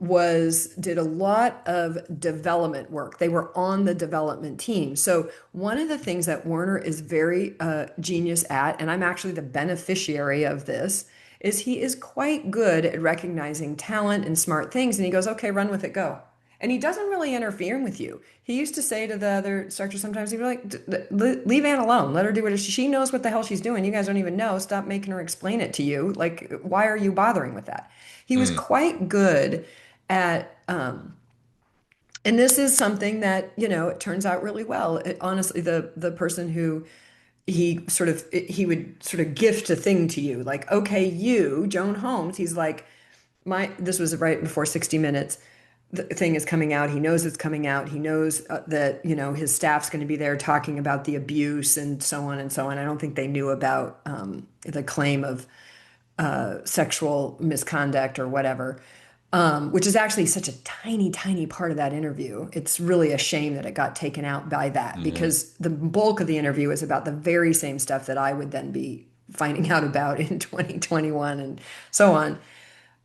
did a lot of development work. They were on the development team. So one of the things that Werner is very genius at, and I'm actually the beneficiary of this, is he is quite good at recognizing talent and smart things. And he goes, okay, run with it, go. And he doesn't really interfere with you. He used to say to the other instructors sometimes, he'd be like, leave Anne alone. Let her do what she knows what the hell she's doing. You guys don't even know. Stop making her explain it to you. Like, why are you bothering with that? He was Mm. quite good at, and this is something that, it turns out really well. Honestly, the person who he would sort of gift a thing to you, like, okay, you, Joan Holmes, he's like, this was right before 60 Minutes. The thing is coming out. He knows it's coming out. He knows that, his staff's going to be there talking about the abuse and so on and so on. I don't think they knew about the claim of sexual misconduct or whatever, which is actually such a tiny, tiny part of that interview. It's really a shame that it got taken out by that Yeah. because the bulk of the interview is about the very same stuff that I would then be finding out about in 2021 and so on.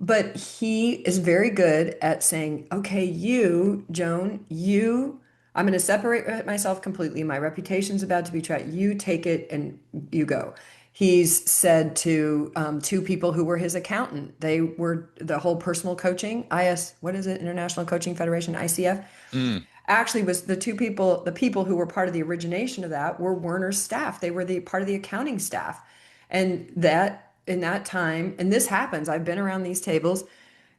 But he is very good at saying, okay, you, Joan, I'm going to separate myself completely. My reputation's about to be tracked. You take it and you go. He's said to two people who were his accountant, they were the whole personal coaching, what is it? International Coaching Federation, ICF. Mm. Actually, was the people who were part of the origination of that were Werner's staff. They were the part of the accounting staff. And that in that time, and this happens, I've been around these tables,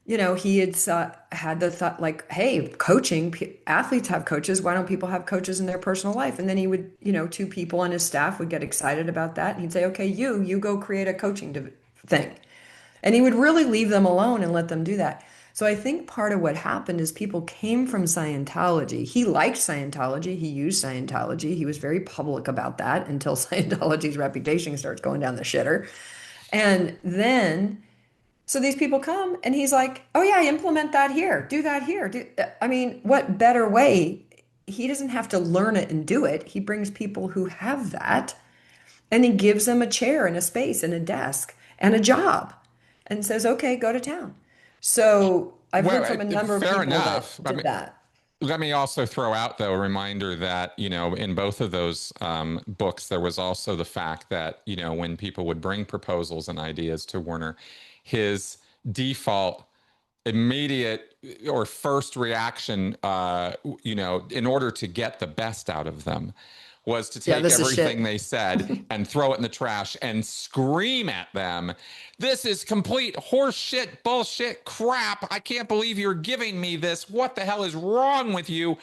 he had the thought like, hey, coaching, athletes have coaches. Why don't people have coaches in their personal life? And then he would, two people on his staff would get excited about that. And he'd say, okay, you go create a coaching thing. And he would really leave them alone and let them do that. So I think part of what happened is people came from Scientology. He liked Scientology. He used Scientology. He was very public about that until Scientology's reputation starts going down the shitter. And then, so these people come and he's like, oh yeah, implement that here, do that here. I mean, what better way? He doesn't have to learn it and do it. He brings people who have that and he gives them a chair and a space and a desk and a job and says, okay, go to town. So I've heard Well, from a number of fair people enough. that I did mean, that. let me also throw out, though, a reminder that, in both of those books, there was also the fact that, when people would bring proposals and ideas to Werner, his default immediate or first reaction, in order to get the best out of them, was to Yeah, take this is everything shit. they said and throw it in the trash and scream at them. This is complete horseshit, bullshit, crap. I can't believe you're giving me this. What the hell is wrong with you?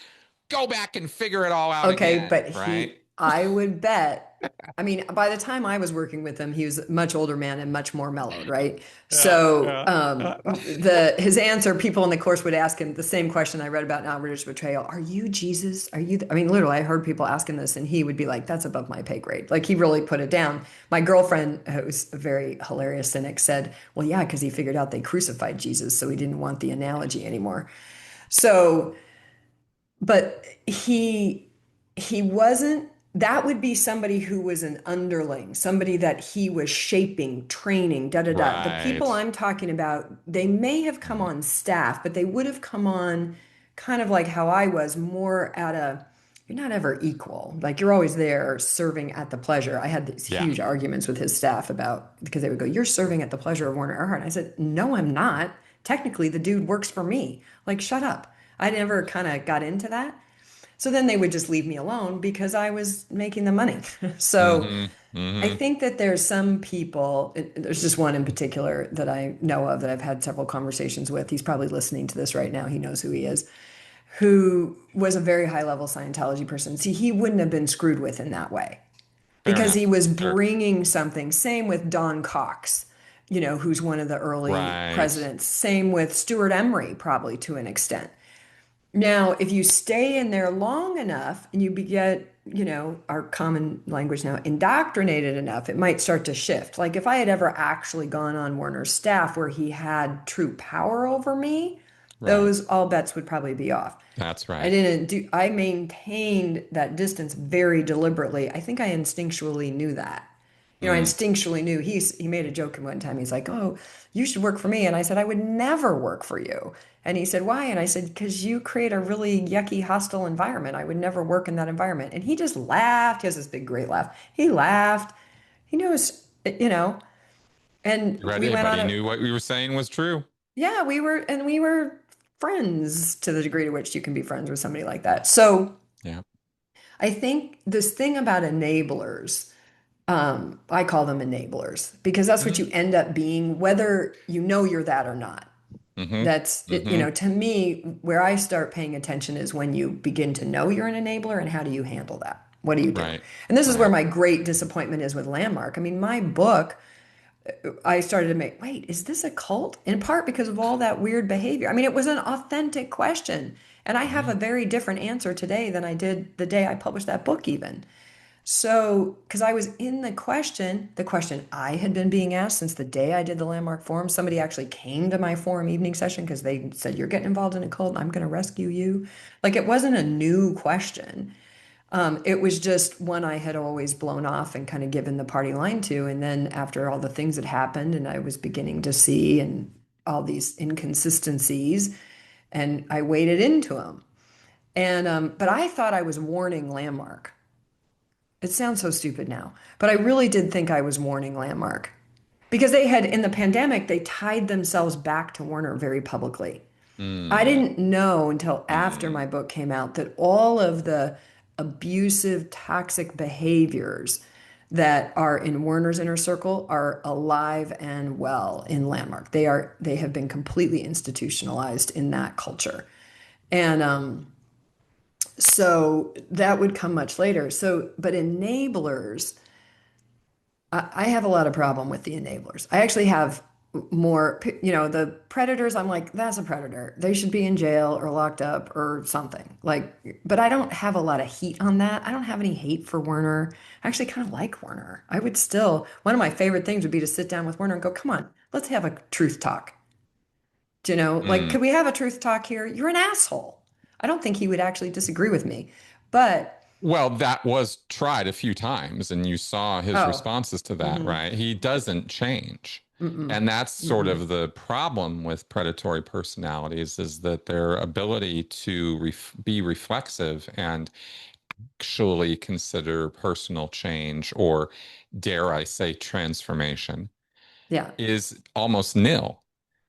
Go back and figure it all out Okay, again, but right? I would bet, I mean, by the time I was working with him, he was a much older man and much more mellowed, right? Yeah, So, yeah. his answer, people in the course would ask him the same question I read about in Outrageous Betrayal. Are you Jesus? I mean, literally, I heard people asking this and he would be like, that's above my pay grade. Like he really put it down. My girlfriend, who's a very hilarious cynic, said, well, yeah, because he figured out they crucified Jesus, so he didn't want the analogy anymore. So, but he wasn't, that would be somebody who was an underling, somebody that he was shaping, training, da da da. The people Right. I'm talking about, they may have come on staff, but they would have come on kind of like how I was, more at you're not ever equal. Like you're always there serving at the pleasure. I had these Yeah. huge arguments with his staff about, because they would go, you're serving at the pleasure of Werner Erhard. I said, no, I'm not. Technically, the dude works for me. Like, shut up. I never kind of got into that. So then they would just leave me alone because I was making the money. So Mm-hmm. I Mm-hmm. think that there's some people, there's just one in particular that I know of that I've had several conversations with. He's probably listening to this right now. He knows who he is, who was a very high level Scientology person. See, he wouldn't have been screwed with in that way Fair because enough. he was Sure. bringing something. Same with Don Cox, who's one of the early Right. presidents. Same with Stuart Emery, probably to an extent. Now, if you stay in there long enough and you get our common language now, indoctrinated enough, it might start to shift. Like if I had ever actually gone on Werner's staff where he had true power over me, Right. those all bets would probably be off. That's right. I maintained that distance very deliberately. I think I instinctually knew that. I Mm, instinctually knew he made a joke one time. He's like, "Oh, you should work for me." And I said, "I would never work for you." And he said, "Why?" And I said, "Because you create a really yucky, hostile environment. I would never work in that environment." And he just laughed. He has this big, great laugh. He laughed. He knows, and you we ready? went But on he a, knew what we were saying was true. yeah, we were friends to the degree to which you can be friends with somebody like that. So Yeah. I think this thing about enablers, I call them enablers because that's what Mm-hmm. you end up being, whether you know you're that or not. Mm-hmm. That's it, Mm-hmm. to me, where I start paying attention is when you begin to know you're an enabler and how do you handle that? What do you do? Right. And this is where Right. my great disappointment is with Landmark. I mean, my book, I started to make, wait, is this a cult? In part because of all that weird behavior. I mean, it was an authentic question. And I have Mm-hmm. a very different answer today than I did the day I published that book, even. So, because I was in the question I had been being asked since the day I did the Landmark Forum, somebody actually came to my forum evening session because they said, "You're getting involved in a cult and I'm going to rescue you." Like it wasn't a new question. It was just one I had always blown off and kind of given the party line to. And then after all the things that happened and I was beginning to see and all these inconsistencies, and I waded into them. And but I thought I was warning Landmark. It sounds so stupid now, but I really did think I was warning Landmark because they had, in the pandemic, they tied themselves back to Werner very publicly. I Mm, didn't know until after mm, my book came out that all of the abusive, toxic behaviors that are in Werner's inner circle are alive and well in Landmark. They have been completely institutionalized in that culture. And so that would come much later. So, but enablers, I have a lot of problem with the enablers. I actually have more, the predators, I'm like, that's a predator. They should be in jail or locked up or something. Like, but I don't have a lot of heat on that. I don't have any hate for Werner. I actually kind of like Werner. I would still, one of my favorite things would be to sit down with Werner and go, come on, let's have a truth talk. Like, mm. could we have a truth talk here? You're an asshole. I don't think he would actually disagree with me. But, Well, that was tried a few times, and you saw his oh, responses to that, mm-hmm, right? He doesn't change. mm-mm, And that's sort mm-mm. of the problem with predatory personalities is that their ability to be reflexive and actually consider personal change or, dare I say, transformation Yeah. is almost nil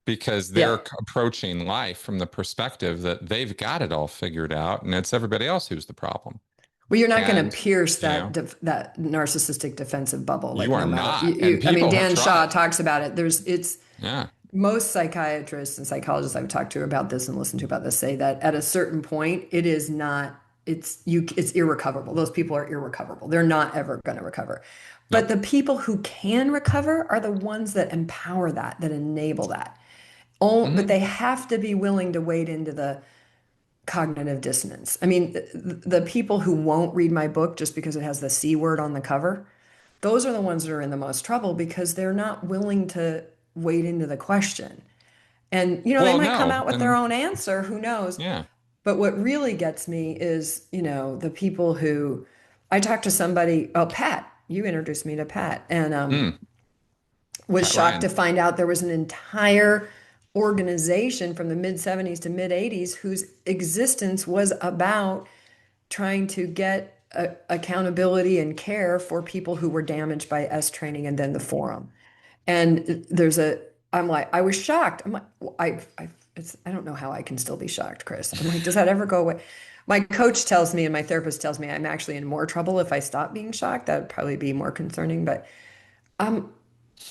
because Yeah. they're approaching life from the perspective that they've got it all figured out and it's everybody else who's the problem. Well, you're not going to And, pierce you know, that narcissistic defensive bubble. you Like are no matter not. And I mean, people have Dan Shaw tried. talks about it. It's Yeah. most psychiatrists and psychologists I've talked to about this and listened to about this say that at a certain point, it is not. It's irrecoverable. Those people are irrecoverable. They're not ever going to recover. But Nope. the people who can recover are the ones that empower that enable that. Oh, but Hmm. they have to be willing to wade into the cognitive dissonance. I mean, the people who won't read my book just because it has the C word on the cover, those are the ones that are in the most trouble because they're not willing to wade into the question. And, they Well, might come no. out with their And own answer, who knows? yeah. But what really gets me is, the people who I talked to somebody, oh, Pat, you introduced me to Pat, and Mm, was Pat shocked Ryan. to find out there was an entire organization from the mid 70s to mid 80s whose existence was about trying to get accountability and care for people who were damaged by S training and then the forum. And I'm like, I was shocked. I'm like, I don't know how I can still be shocked, Chris. I'm like, does that ever go away? My coach tells me and my therapist tells me I'm actually in more trouble if I stop being shocked. That would probably be more concerning. But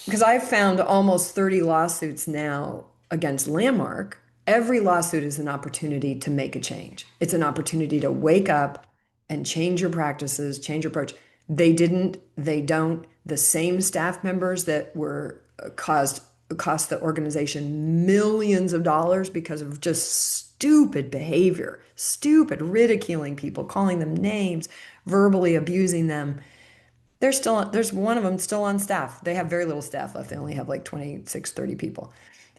because I've found almost 30 lawsuits now against Landmark. Every lawsuit is an opportunity to make a change. It's an opportunity to wake up and change your practices, change your approach. They didn't, they don't. The same staff members that were cost the organization millions of dollars because of just stupid behavior, stupid ridiculing people, calling them names, verbally abusing them. There's one of them still on staff. They have very little staff left. They only have like 26, 30 people.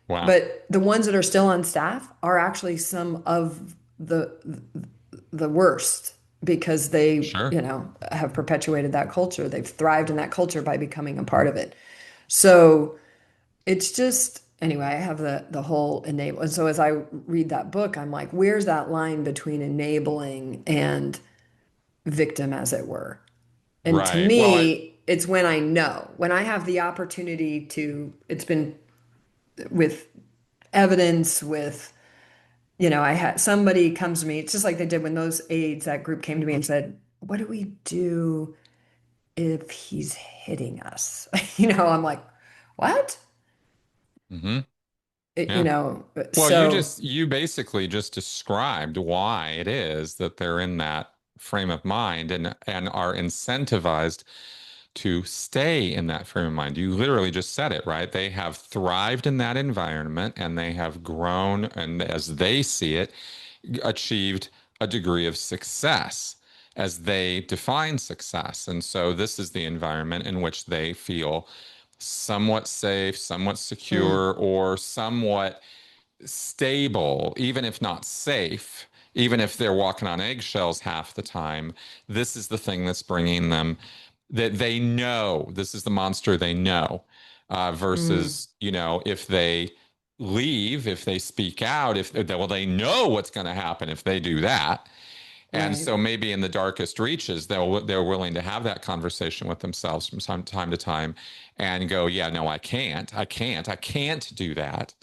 Wow. But the ones that are still on staff are actually some of the worst because they, Sure. have perpetuated that culture. They've thrived in that culture by becoming a part of it. So it's just anyway, I have the whole enable. And so as I read that book, I'm like, where's that line between enabling and victim, as it were? And to Right. Well, me, it's when I know, when I have the opportunity to, it's been with evidence, with, I had somebody comes to me, it's just like they did when those aides, that group came to me and said, what do we do if he's hitting us? I'm like, what? hmm It, you yeah. know, Well, so, you basically just described why it is that they're in that frame of mind and are incentivized to stay in that frame of mind. You literally just said it, right? They have thrived in that environment and they have grown and as they see it, achieved a degree of success as they define success. And so this is the environment in which they feel somewhat safe, somewhat mm, secure, or somewhat stable, even if not safe, even if they're walking on eggshells half the time, this is the thing that's bringing them that they know this is the monster they know, mm, versus, if they leave, if they speak out, if well, they know what's going to happen if they do that. And right. so maybe in the darkest reaches, they're willing to have that conversation with themselves from time to time and go, yeah, no, I can't do that,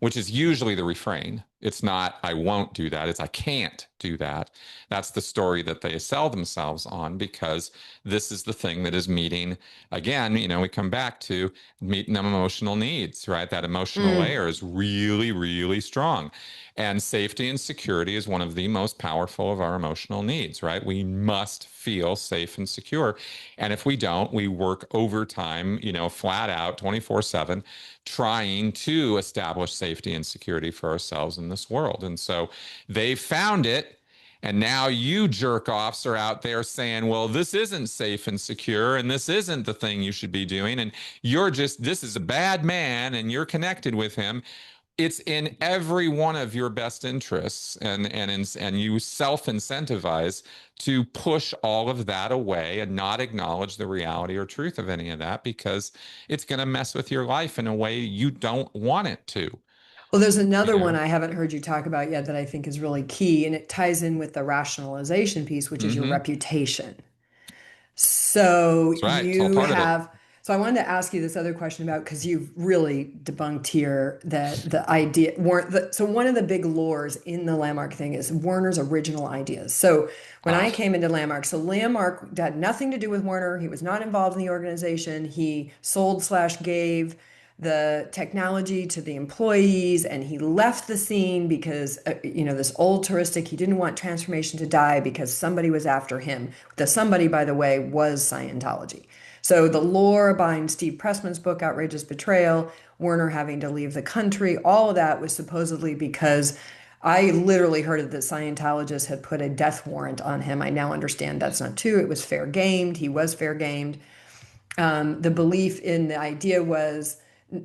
which is usually the refrain. It's not, I won't do that. It's, I can't do that. That's the story that they sell themselves on because this is the thing that is meeting, again, we come back to meeting them emotional needs, right? That emotional Mm, layer is really, really strong. And safety and security is one of the most powerful of our emotional needs, right? We must feel safe and secure. And if we don't, we work overtime, flat out 24/7, trying to establish safety and security for ourselves in this world. And so they found it. And now you jerk offs are out there saying, well, this isn't safe and secure, and this isn't the thing you should be doing. And this is a bad man, and you're connected with him. It's in every one of your best interests, and you self-incentivize to push all of that away and not acknowledge the reality or truth of any of that because it's going to mess with your life in a way you don't want it to, well, there's you another one know? I haven't heard you talk about yet that I think is really key, and it ties in with the rationalization piece, which is your Mm-hmm. reputation. So That's right. It's all part of it. so I wanted to ask you this other question about because you've really debunked here that the idea weren't so one of the big lures in the Landmark thing is Werner's original ideas. So when I Ah, came into Landmark, so Landmark had nothing to do with Werner. He was not involved in the organization. He sold slash gave the technology to the employees and he left the scene because this old touristic he didn't want transformation to die because somebody was after him. The somebody, by the way, was Scientology. So the lore behind Steve Pressman's book Outrageous Betrayal, Werner having to leave the country, all of that was supposedly because I literally heard that Scientologists had put a death warrant on him. I now understand that's not true. It was fair gamed. He was fair gamed. The belief in the idea was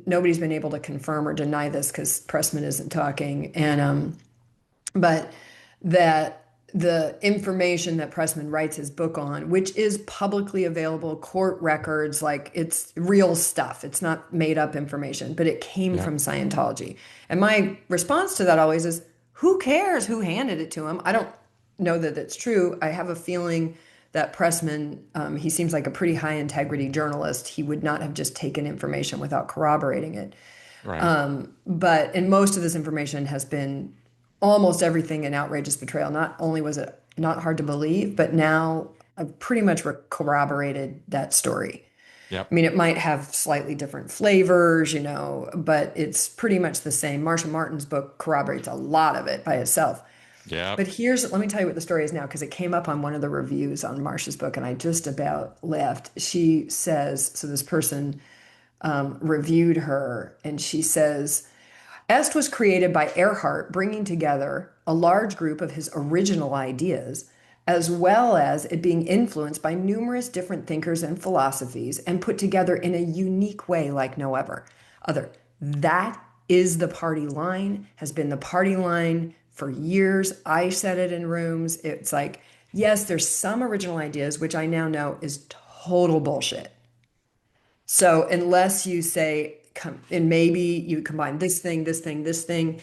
nobody's been able to confirm or deny this because Pressman isn't talking, but that the information that Pressman writes his book on, which is publicly available, court records, like it's real stuff. It's not made up information, but it came yeah. from Scientology. And my response to that always is, who cares who handed it to him? I don't know that that's true. I have a feeling that Pressman, he seems like a pretty high integrity journalist. He would not have just taken information without corroborating it. Right. But and most of this information has been almost everything in outrageous betrayal. Not only was it not hard to believe, but now I've pretty much corroborated that story. I Yep. mean, it might have slightly different flavors, but it's pretty much the same. Marsha Martin's book corroborates a lot of it by itself. Yep. But let me tell you what the story is now, because it came up on one of the reviews on Marsha's book, and I just about left. She says, so this person reviewed her, and she says, Est was created by Erhard bringing together a large group of his original ideas as well as it being influenced by numerous different thinkers and philosophies and put together in a unique way like no other. That is the party line, has been the party line for years. I said it in rooms. It's like, yes, there's some original ideas, which I now know is total bullshit. So unless you say, and maybe you combine this thing, this thing, this thing,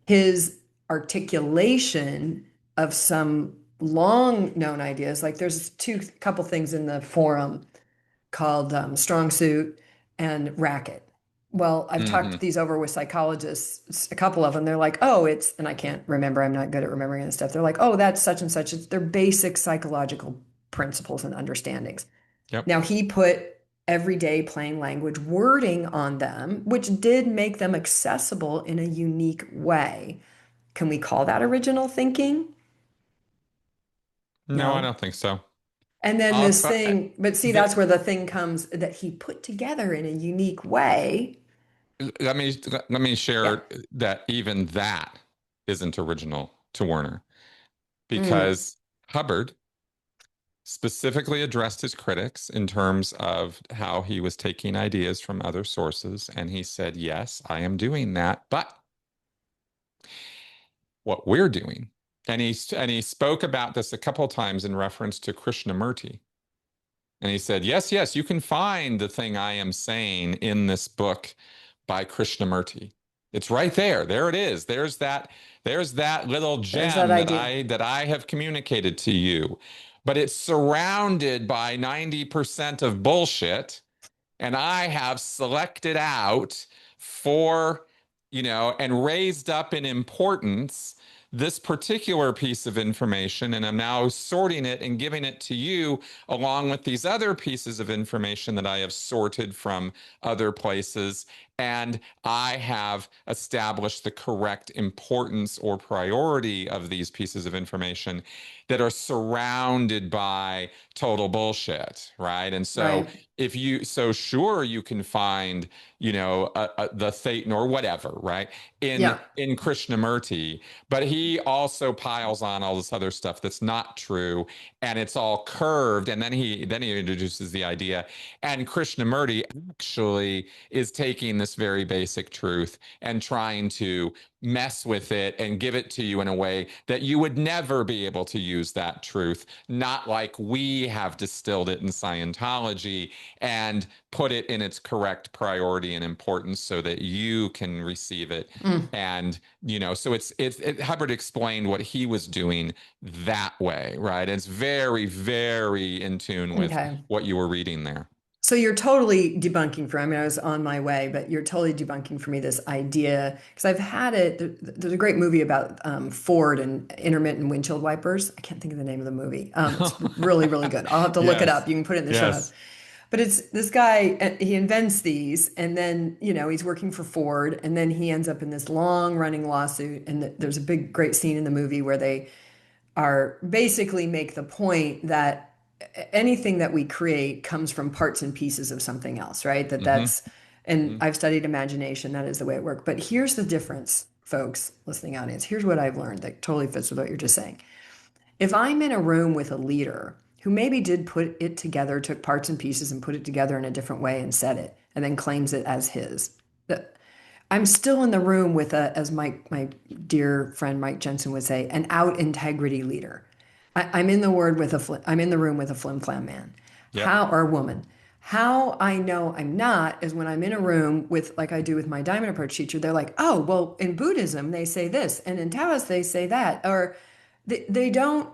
his articulation of some long known ideas, like there's couple things in the forum called Strong Suit and Racket. Well, I've Hmm. talked these over with psychologists, a couple of them. They're like, oh, and I can't remember. I'm not good at remembering this stuff. They're like, oh, that's such and such. They're basic psychological principles and understandings. Yep. Now, he put everyday plain language wording on them, which did make them accessible in a unique way. Can we call that original thinking? No, I No. don't think so. And then Uh, this but, uh, thing, but see, the, that's where the thing comes that he put together in a unique way. let me let me Yeah. share that even that isn't original to Werner Mm. because Hubbard specifically addressed his critics in terms of how he was taking ideas from other sources, and he said, "Yes, I am doing that, but what we're doing," and he spoke about this a couple of times in reference to Krishnamurti. And he said, yes, yes, you can find the thing I am saying in this book by Krishnamurti. It's right there. There it is. There's that little There's that gem that idea. I have communicated to you. But it's surrounded by 90% of bullshit, and I have selected out for, and raised up in importance this particular piece of information, and I'm now sorting it and giving it to you along with these other pieces of information that I have sorted from other places. And I have established the correct importance or priority of these pieces of information that are surrounded by total bullshit, right? And so Right. if you so sure you can find the Thetan or whatever, right, in Yeah. Krishnamurti, but he also piles on all this other stuff that's not true, and it's all curved, and then he introduces the idea, and Krishnamurti actually is taking this very basic truth and trying to mess with it and give it to you in a way that you would never be able to use that truth, not like we have distilled it in Scientology and put it in its correct priority and importance so that you can receive it. Mm. And so Hubbard explained what he was doing that way, right? It's very, very in tune with Okay. what you were reading there. So you're totally debunking for, I mean, I was on my way, but you're totally debunking for me this idea because I've had it. There's a great movie about Ford and intermittent windshield wipers. I can't think of the name of the movie. It's really, really good. I'll have to look it up. Yes, You can put it in the show notes. yes. But it's this guy, he invents these, and then, he's working for Ford, and then he ends up in this long running lawsuit. And there's a great scene in the movie where they are basically make the point that anything that we create comes from parts and pieces of something else, right? Mm-hmm, And mm-hmm. I've studied imagination, that is the way it works. But here's the difference, folks, listening audience. Here's what I've learned that totally fits with what you're just saying. If I'm in a room with a leader who maybe did put it together, took parts and pieces and put it together in a different way and said it, and then claims it as his, I'm still in the room with as my dear friend Mike Jensen would say, an out integrity leader. I'm in the I'm in the room with a flim flam man, Yep. how or woman. How I know I'm not is when I'm in a room with, like I do with my diamond approach teacher. They're like, oh, well, in Buddhism they say this, and in Taoist they say that, or they don't.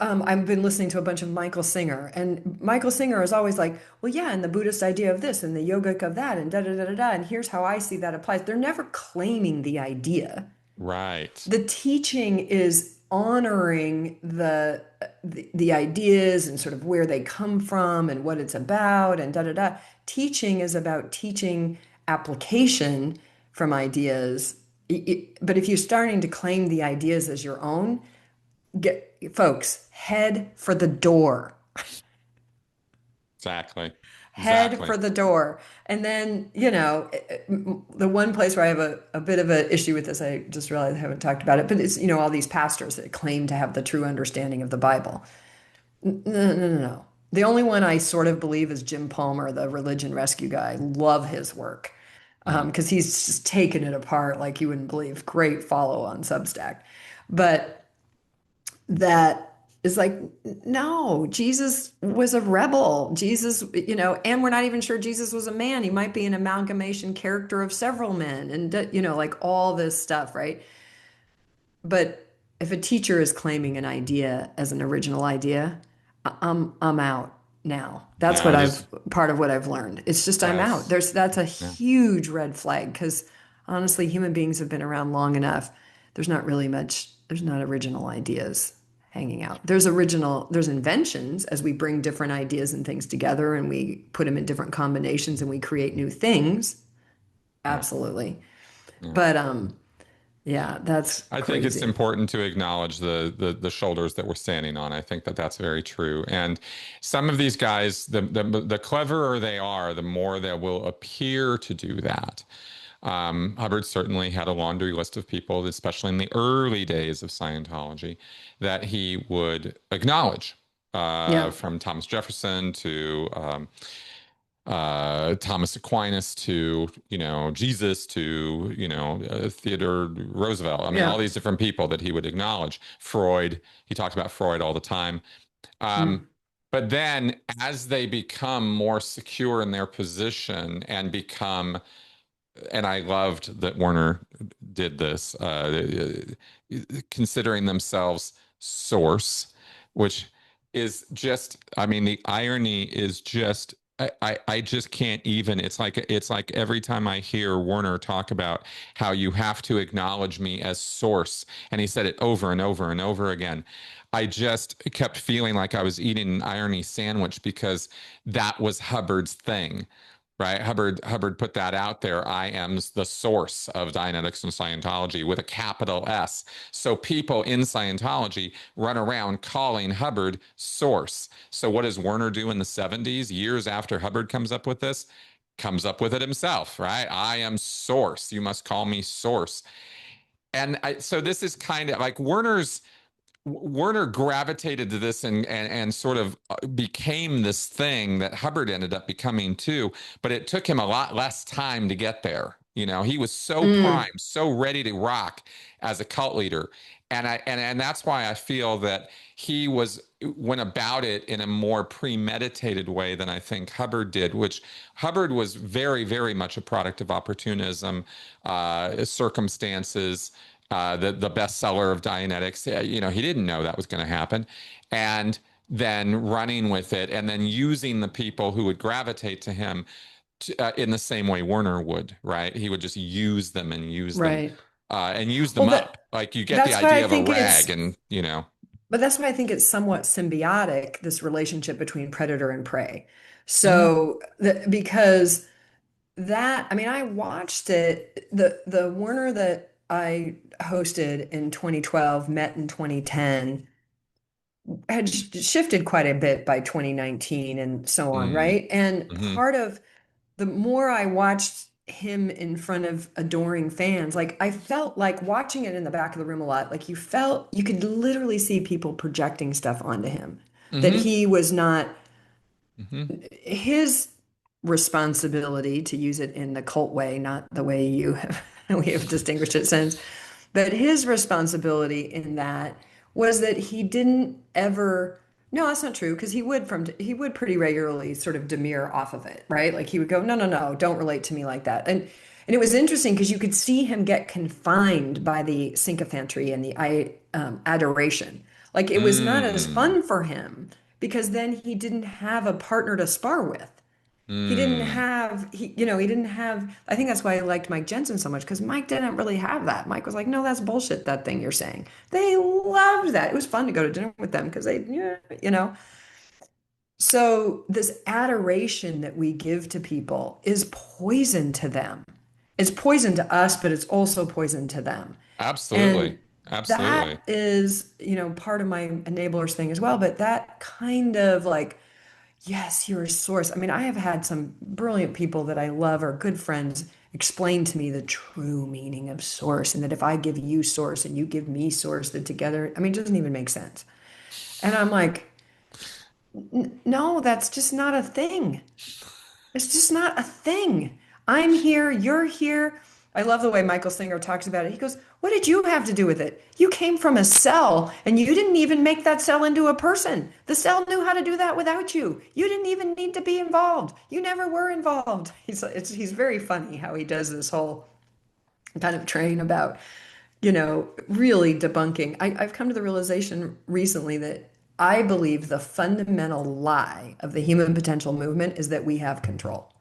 I've been listening to a bunch of Michael Singer, and Michael Singer is always like, well, yeah, and the Buddhist idea of this, and the yogic of that, and da da da da da, and here's how I see that applies. They're never claiming the idea. Right. The teaching is honoring the ideas and sort of where they come from and what it's about, and da da da. Teaching is about teaching application from ideas. But if you're starting to claim the ideas as your own, folks, head for the door. Exactly. head Exactly. for the door. And then, the one place where I have a bit of an issue with this, I just realized I haven't talked about it, but it's, all these pastors that claim to have the true understanding of the Bible. No, no, no, no. The only one I sort of believe is Jim Palmer, the religion rescue guy. Love his work Mm. because he's just taken it apart like you wouldn't believe. Great follow on Substack. But that is like, no, Jesus was a rebel. Jesus, and we're not even sure Jesus was a man. He might be an amalgamation character of several men and, like all this stuff, right? But if a teacher is claiming an idea as an original idea, I'm out now. That's what No, just I've part of what I've learned. It's just I'm out. yes. That's a Yeah. huge red flag because honestly, human beings have been around long enough. There's not original ideas hanging out. There's inventions as we bring different ideas and things together and we put them in different combinations and we create new things. Yeah. Absolutely. Yeah. But yeah, that's I think it's crazy. important to acknowledge the shoulders that we're standing on. I think that that's very true. And some of these guys, the cleverer they are, the more they will appear to do that. Hubbard certainly had a laundry list of people, especially in the early days of Scientology, that he would acknowledge, Yeah. from Thomas Jefferson to Thomas Aquinas to, Jesus to, Theodore Roosevelt. I mean, all Yeah. these different people that he would acknowledge. Freud, he talked about Freud all the time. Um, Mm. but then as they become more secure in their position and become, and I loved that Werner did this, considering themselves source, which is just, I mean, the irony is just, I just can't even. It's like every time I hear Werner talk about how you have to acknowledge me as source, and he said it over and over and over again. I just kept feeling like I was eating an irony sandwich because that was Hubbard's thing, right? Hubbard put that out there. I am the source of Dianetics and Scientology with a capital S. So people in Scientology run around calling Hubbard source. So what does Werner do in the 70s, years after Hubbard comes up with this? Comes up with it himself, right? I am source. You must call me source. So this is kind of like Werner gravitated to this and sort of became this thing that Hubbard ended up becoming too, but it took him a lot less time to get there. He was so Mm. primed, so ready to rock as a cult leader. And that's why I feel that went about it in a more premeditated way than I think Hubbard did, which Hubbard was very, very much a product of opportunism, circumstances, the bestseller of Dianetics. He didn't know that was going to happen, and then running with it, and then using the people who would gravitate to him in the same way Werner would. Right? He would just use them Right. and use them Well, up. Like you get the that's why I idea of a think rag, it's, and but that's why I think it's somewhat symbiotic, this relationship between predator and prey. mhm, Because I mean, I watched it, the Warner that I hosted in 2012, met in 2010, had shifted quite a bit by 2019 and so on, mm, right? And mhm, part of the more I watched him in front of adoring fans, like I felt like watching it in the back of the room a lot, like you could literally see people projecting stuff onto him that mhm, he was not mhm. his responsibility to use it in the cult way, not the way we have distinguished it since, but his responsibility in that was that he didn't ever. No, that's not true because he would pretty regularly sort of demur off of it, right? Like he would go, no, no, no, don't relate to me like that. And it was interesting because you could see him get confined by the sycophantry and the adoration. Like it was not as Mm, fun for him because then he didn't have a partner to spar with. mm, He didn't have, I think that's why I liked Mike Jensen so much because Mike didn't really have that. Mike was like, no, that's bullshit, that thing you're saying. They loved that. It was fun to go to dinner with them because they, yeah, you know. So this adoration that we give to people is poison to them. It's poison to us, but it's also poison to them. absolutely, And that absolutely. is, part of my enablers thing as well. But that kind of like yes, you're a source. I mean, I have had some brilliant people that I love or good friends explain to me the true meaning of source, and that if I give you source and you give me source, that together, I mean, it doesn't even make sense. And I'm like, no, that's just not a thing. It's just not a thing. I'm here, you're here. I love the way Michael Singer talks about it. He goes, what did you have to do with it? You came from a cell and you didn't even make that cell into a person. The cell knew how to do that without you. You didn't even need to be involved. You never were involved. He's very funny how he does this whole kind of train about, really debunking. I've come to the realization recently that I believe the fundamental lie of the human potential movement is that we have control,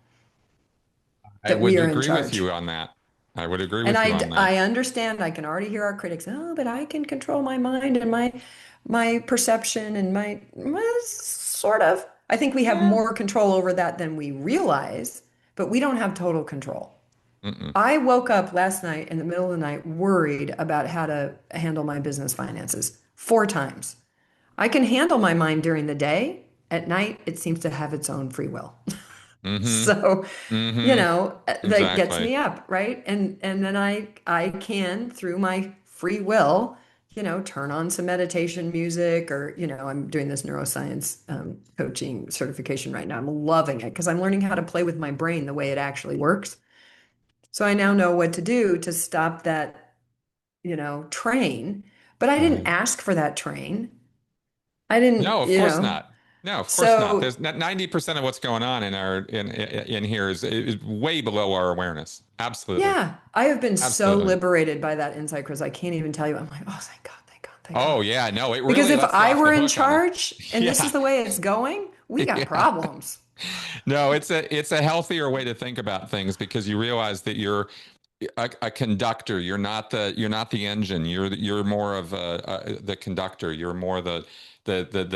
I that we would are in agree with charge. you on that. I would agree And with you on that. I understand, I can already hear our critics, oh, but I can control my mind and my perception and well, sort of. I think we have Yeah. more control over that than we realize, but we don't have total control. Mm-mm. I woke up last night in the middle of the night worried about how to handle my business finances 4 times. I can handle my mind during the day. At night, it seems to have its own free will. Mm-hmm. So, Mm-hmm. that gets Exactly. me up, right? And then I can, through my free will, turn on some meditation music, or, I'm doing this neuroscience coaching certification right now. I'm loving it because I'm learning how to play with my brain the way it actually works. So I now know what to do to stop that, train. But I didn't Right. ask for that train. I didn't, No, of course not. No, of course not. So There's 90% of what's going on in our in here is way below our awareness. Absolutely. yeah, I have been so Absolutely. liberated by that insight, Chris. I can't even tell you. I'm like, oh, thank God, thank God, thank God. Oh yeah, no, it Because really if lets you I off were the in hook on it. charge and this Yeah. is the way it's going, we got Yeah. problems. No, it's a healthier way to think about things because you realize that you're a conductor. You're not the engine. You're more of the conductor. You're more the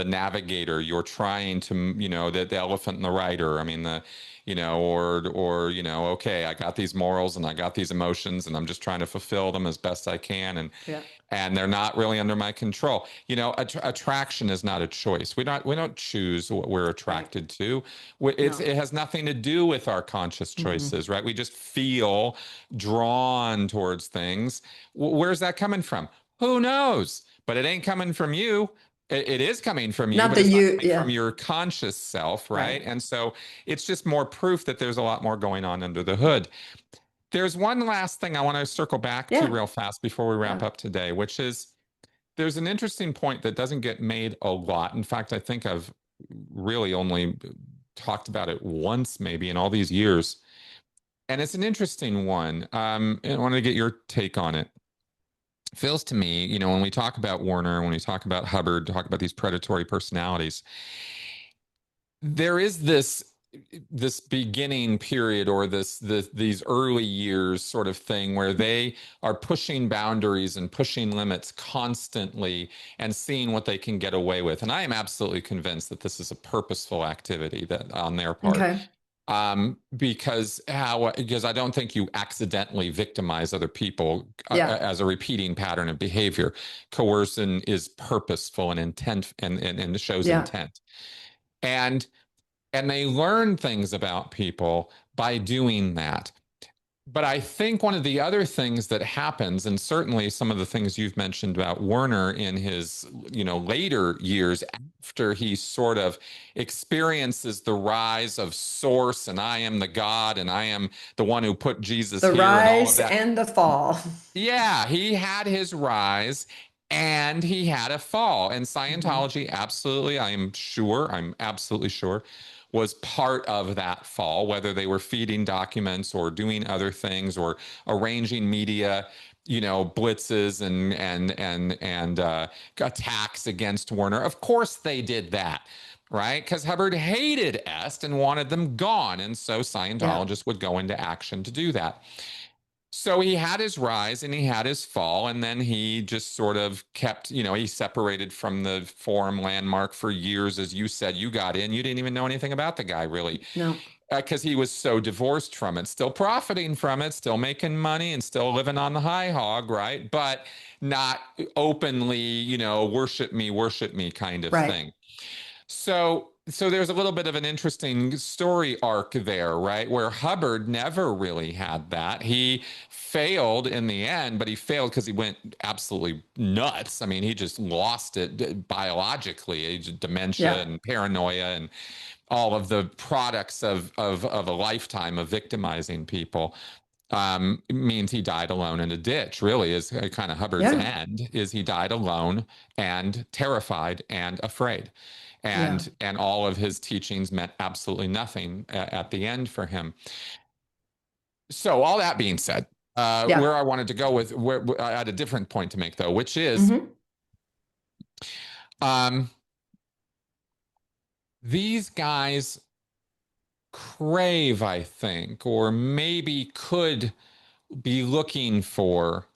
navigator. You're trying to, the elephant and the rider. I mean, or okay, I got these morals and I got these emotions and I'm just trying to fulfill them as best I can, Yeah, and they're not really under my control. Attraction is not a choice. We don't choose what we're right. attracted to. No. It has nothing to do with our conscious Mm-mm. choices, right? We just feel drawn towards things. Where's that coming from? Who knows? But it ain't coming from you. It is coming from you, Not but that it's not you, coming from yeah, your conscious self, right? right. And so it's just more proof that there's a lot more going on under the hood. There's one last thing I want to circle back to Yeah, real fast before we wrap yeah, up today, which is there's an interesting point that doesn't get made a lot. In fact, I think I've really only talked about it once, maybe in all these years. And it's an interesting one. And I wanted to get your take on it. Feels to me, when we talk about Werner, when we talk about Hubbard, talk about these predatory personalities, there is this beginning period, or these early years sort of thing where they are pushing boundaries and pushing limits constantly and seeing what they can get away with. And I am absolutely convinced that this is a purposeful activity that on their part. okay, Because I don't think you accidentally victimize other people yeah, as a repeating pattern of behavior. Coercion is purposeful and intent, and shows yeah, intent. And they learn things about people by doing that. But I think one of the other things that happens, and certainly some of the things you've mentioned about Werner in his, later years, after he sort of experiences the rise of source, and I am the God and I am the one who put Jesus the here and all of rise that. and the fall. Yeah, he had his rise and he had a fall. And Mhm. Scientology, absolutely, I'm absolutely sure, was part of that fall, whether they were feeding documents or doing other things or arranging media, blitzes and attacks against Werner. Of course they did that. Right? Because Hubbard hated Est and wanted them gone. And so Yeah, Scientologists would go into action to do that. So he had his rise and he had his fall, and then he just sort of kept, he separated from the forum landmark for years. As you said, you got in, you didn't even know anything about the guy really, no, because he was so divorced from it, still profiting from it, still making money and still living on the high hog, right? But not openly, worship me kind of right. thing. So so there's a little bit of an interesting story arc there, right? Where Hubbard never really had that. He failed in the end, but he failed because he went absolutely nuts. I mean, he just lost it biologically, dementia Yeah. and paranoia and all of the products of a lifetime of victimizing people. Means he died alone in a ditch. Really, is kind of Hubbard's Yeah. end. Is he died alone and terrified and afraid, Yeah. and all of his teachings meant absolutely nothing at the end for him. So all that being said, Yeah. where I wanted to go with where I had a different point to make though, which is Hmm. um, these guys crave, I think, or maybe could be looking for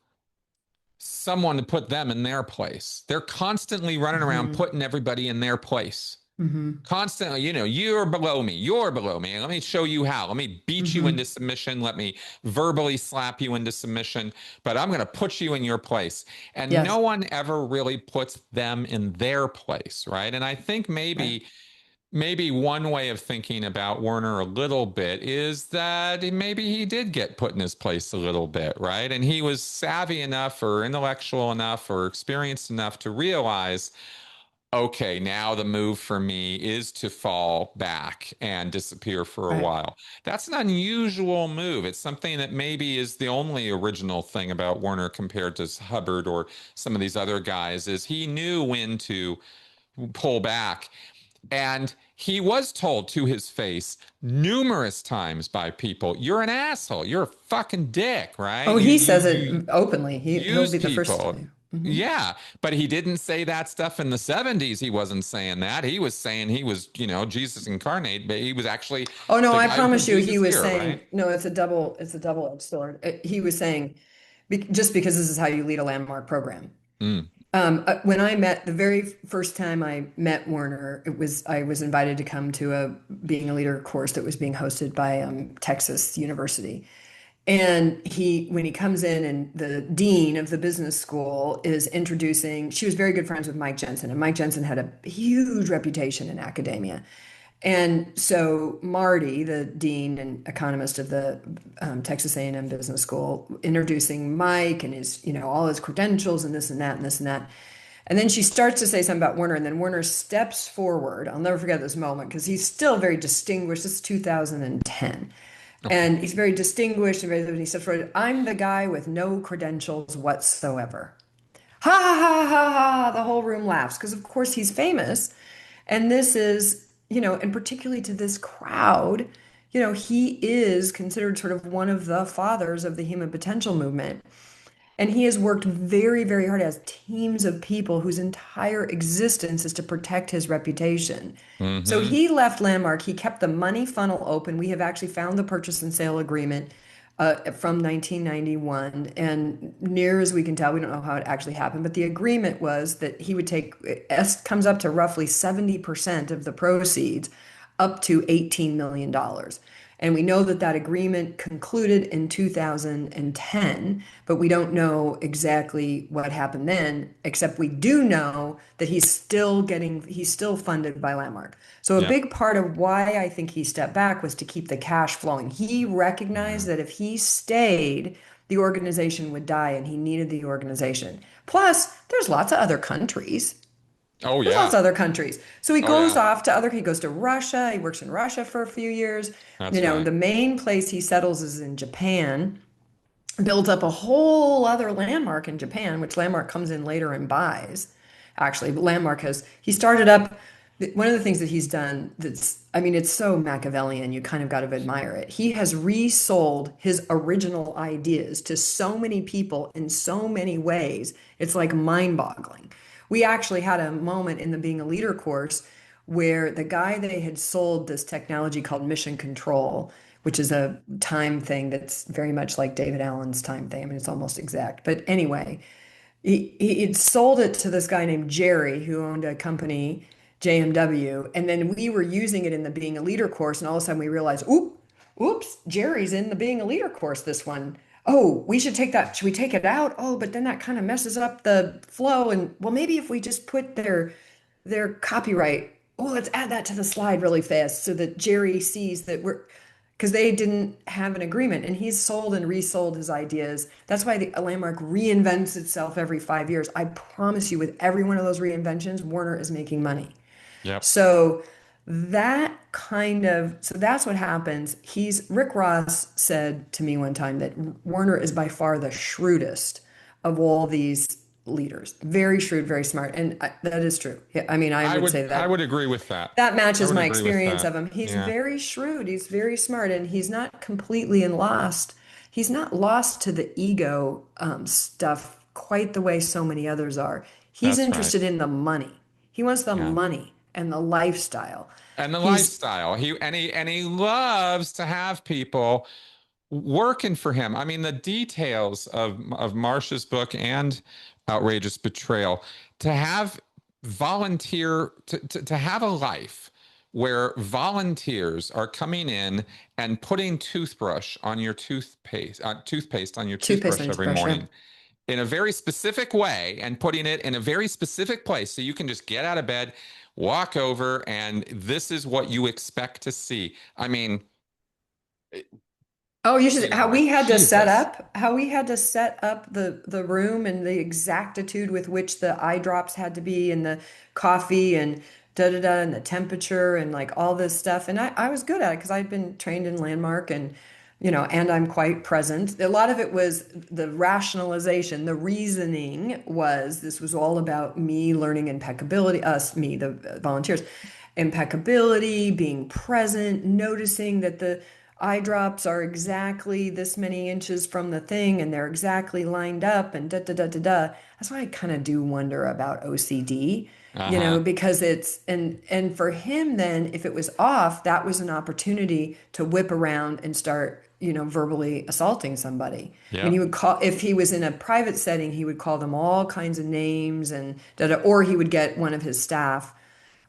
someone to put them in their place. They're constantly running around Hmm. putting everybody in their place. Hmm. Constantly, you're below me. You're below me. Let me show you how. Let me beat you into Hmm. submission. Let me verbally slap you into submission, but I'm going to put you in your place. And no Yes. one ever really puts them in their place, right? And I think Right. maybe one way of thinking about Werner a little bit is that maybe he did get put in his place a little bit, right? And he was savvy enough or intellectual enough or experienced enough to realize, okay, now the move for me is to fall back and disappear for a Right. while. That's an unusual move. It's something that maybe is the only original thing about Werner compared to Hubbard or some of these other guys is he knew when to pull back. And he was told to his face numerous times by people, "You're an asshole. You're a fucking dick, right? Oh, You he you says you it openly. He'll use be the first to tell people." you. Hmm. Yeah, but he didn't say that stuff in the 70s. He wasn't saying that. He was saying he was, Jesus incarnate, but he was actually Oh no, the I guy who promise you, he produces was here, right? saying no. It's a double-edged sword. He was saying just because this is how you lead a landmark program. Mm, When I met the very first time I met Werner, I was invited to come to a being a leader course that was being hosted by Texas University. And when he comes in and the dean of the business school is introducing, she was very good friends with Mike Jensen, and Mike Jensen had a huge reputation in academia. And so Marty, the dean and economist of the Texas A&M Business School, introducing Mike and his, all his credentials and this and that and this and that. And then she starts to say something about Werner, and then Werner steps forward. I'll never forget this moment because he's still very distinguished. This is 2010. okay. And he's very distinguished. And he steps forward, "I'm the guy with no credentials whatsoever." Ha ha ha ha ha. The whole room laughs because, of course, he's famous. And this is, and particularly to this crowd, he is considered sort of one of the fathers of the human potential movement. And he has worked very, very hard as teams of people whose entire existence is to protect his reputation. So Mm-hmm. he left Landmark. He kept the money funnel open. We have actually found the purchase and sale agreement from 1991. And near as we can tell, we don't know how it actually happened, but the agreement was that he would take, comes up to roughly 70% of the proceeds, up to $18 million. And we know that that agreement concluded in 2010, but we don't know exactly what happened then, except we do know that he's still funded by Landmark. So a Yeah. big part of why I think he stepped back was to keep the cash flowing. He recognized Yeah. that if he stayed, the organization would die and he needed the organization. Plus, there's lots of other countries. Oh There's lots yeah. of other countries. So he Oh goes yeah. off to he goes to Russia. He works in Russia for a few years. That's right. The main place he settles is in Japan. Builds up a whole other Landmark in Japan, which Landmark comes in later and buys. Actually, but he started up, one of the things that he's done I mean, it's so Machiavellian, you kind of got to admire it. He has resold his original ideas to so many people in so many ways. It's like mind-boggling. We actually had a moment in the Being a Leader course where the guy they had sold this technology called Mission Control, which is a time thing that's very much like David Allen's time thing. I mean, it's almost exact. But anyway, he'd sold it to this guy named Jerry, who owned a company, JMW. And then we were using it in the Being a Leader course. And all of a sudden we realized, oops, Jerry's in the Being a Leader course, this one. Oh, we should take that. Should we take it out? Oh, but then that kind of messes up the flow. And well, maybe if we just put their copyright oh, let's add that to the slide really fast so that Jerry sees that we're, because they didn't have an agreement and he's sold and resold his ideas. That's why the landmark reinvents itself every 5 years. I promise you, with every one of those reinventions, Warner is making money. Yep. So so that's what happens. Rick Ross said to me one time that Warner is by far the shrewdest of all these leaders. Very shrewd, very smart. And that is true. Yeah, I mean, I would say I that would agree with that. that I matches would my agree with experience that. of him. He's Yeah. very shrewd. He's very smart, and he's not completely lost. He's not lost to the ego stuff quite the way so many others are. He's That's right. interested in the money. He wants the Yeah. money and the lifestyle. And the He's lifestyle. He loves to have people working for him. I mean, the details of Marcia's book and Outrageous Betrayal, to have to have a life where volunteers are coming in and putting toothpaste on your toothpaste toothbrush and every toothbrush. Yeah. morning in a very specific way and putting it in a very specific place so you can just get out of bed, walk over, and this is what you expect to see. I mean, Oh, you should, how we had to set Jesus. up, how we had to set up the room and the exactitude with which the eye drops had to be and the coffee and da da da and the temperature and like all this stuff. And I was good at it because I'd been trained in landmark and and I'm quite present. A lot of it was the rationalization, the reasoning was this was all about me learning impeccability, the volunteers, impeccability, being present, noticing that the eye drops are exactly this many inches from the thing and they're exactly lined up and da da da da da. That's why I kind of do wonder about OCD, Uh-huh. because it's and for him then if it was off, that was an opportunity to whip around and start, verbally assaulting somebody. I mean, he Yep. would call if he was in a private setting, he would call them all kinds of names and da da, or he would get one of his staff.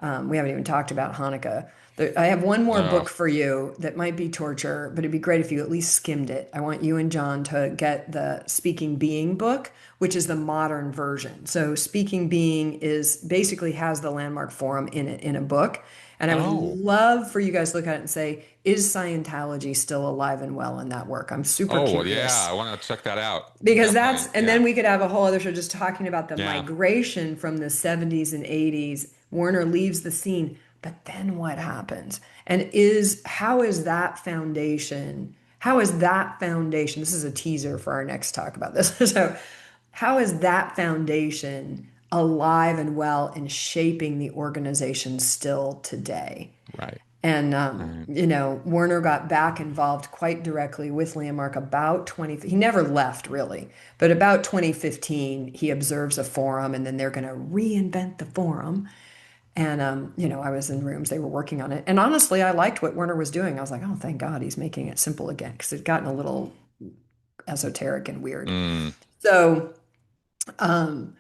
We haven't even talked about Hanukkah. I have one more Oh, book for you that might be torture, but it'd be great if you at least skimmed it. I want you and John to get the Speaking Being book, which is the modern version. So Speaking Being is basically has the landmark forum in it in a book. And I would oh, love for you guys to look at it and say, is Scientology still alive and well in that work? I'm super oh, well, yeah. I curious. want to check that out. Because Definitely. and Yeah. then we could have a whole other show just talking about the Yeah. migration from the 70s and 80s. Warner leaves the scene, but then what happens? And how is that foundation? How is that foundation? This is a teaser for our next talk about this. So, how is that foundation alive and well and shaping the organization still today? Right. And, Right. Warner got back involved quite directly with Landmark about he never left really, but about 2015, he observes a forum and then they're going to reinvent the forum. And, I was in rooms, they were working on it. And honestly, I liked what Warner was doing. I was like, oh, thank God he's making it simple again because it'd gotten a little esoteric and weird. Mm. So, um,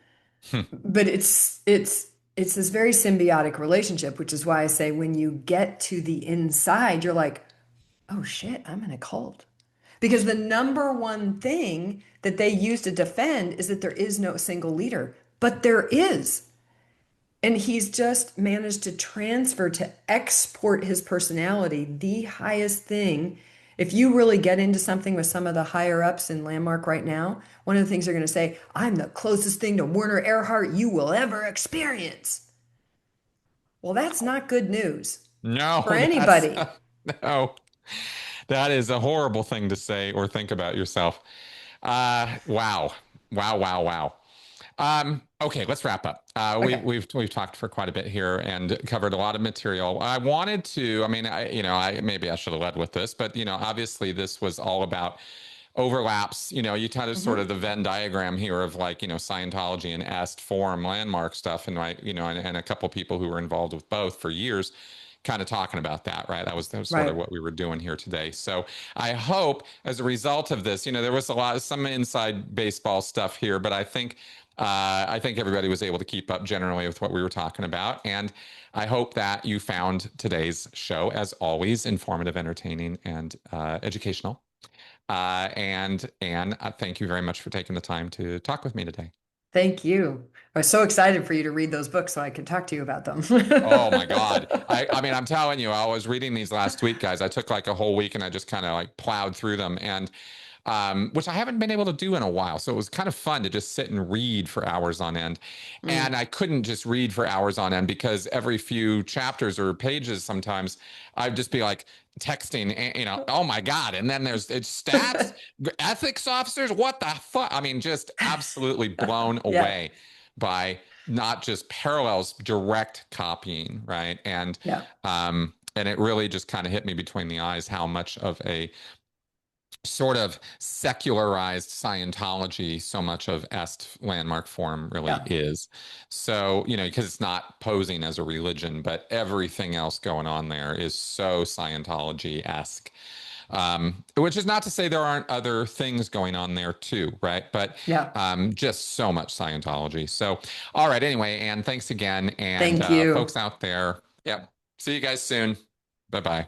but it's this very symbiotic relationship, which is why I say when you get to the inside, you're like, oh shit, I'm in a cult. Because the number one thing that they use to defend is that there is no single leader, but there is. And he's just managed to to export his personality, the highest thing. If you really get into something with some of the higher ups in Landmark right now, one of the things they're going to say, I'm the closest thing to Werner Erdhart you will ever experience. Well, that's not good news for No, that's anybody. no. That is a horrible thing to say or think about yourself. Wow. Wow, wow, wow. Okay, let's wrap up. Okay. We've talked for quite a bit here and covered a lot of material. I wanted to, I mean, I maybe I should have led with this, but obviously this was all about overlaps. You kind of sort of Mhm. the Venn diagram here of like, Scientology and Est Forum landmark stuff, and like, and a couple people who were involved with both for years kind of talking about that, right? That was sort of Right. what we were doing here today. So I hope as a result of this, there was some inside baseball stuff here, but I think everybody was able to keep up generally with what we were talking about. And I hope that you found today's show, as always, informative, entertaining, and and Anne, thank you very much for taking the time to talk with me today. Thank you. I was so excited for you to read those books so I could talk to you about them. Oh my God. I mean, I'm telling you, I was reading these last week, guys. I took like a whole week and I just kind of like plowed through them, and which I haven't been able to do in a while. So it was kind of fun to just sit and read for hours on end. And Mm. I couldn't just read for hours on end because every few chapters or pages, sometimes I'd just be like texting, oh my God. And then it's stats, ethics officers. What the fuck? I mean, just absolutely blown Yeah. away by not just parallels, direct copying, right? Yeah. And it really just kind of hit me between the eyes how much of a sort of secularized Scientology so much of Est landmark forum really Yeah. is. So, because it's not posing as a religion, but everything else going on there is so Scientology-esque. Which is not to say there aren't other things going on there too, right? But Yeah. just so much Scientology. So, all right. Anyway, Anne, thanks again. And Thank you. folks out there, yep. See you guys soon. Bye bye.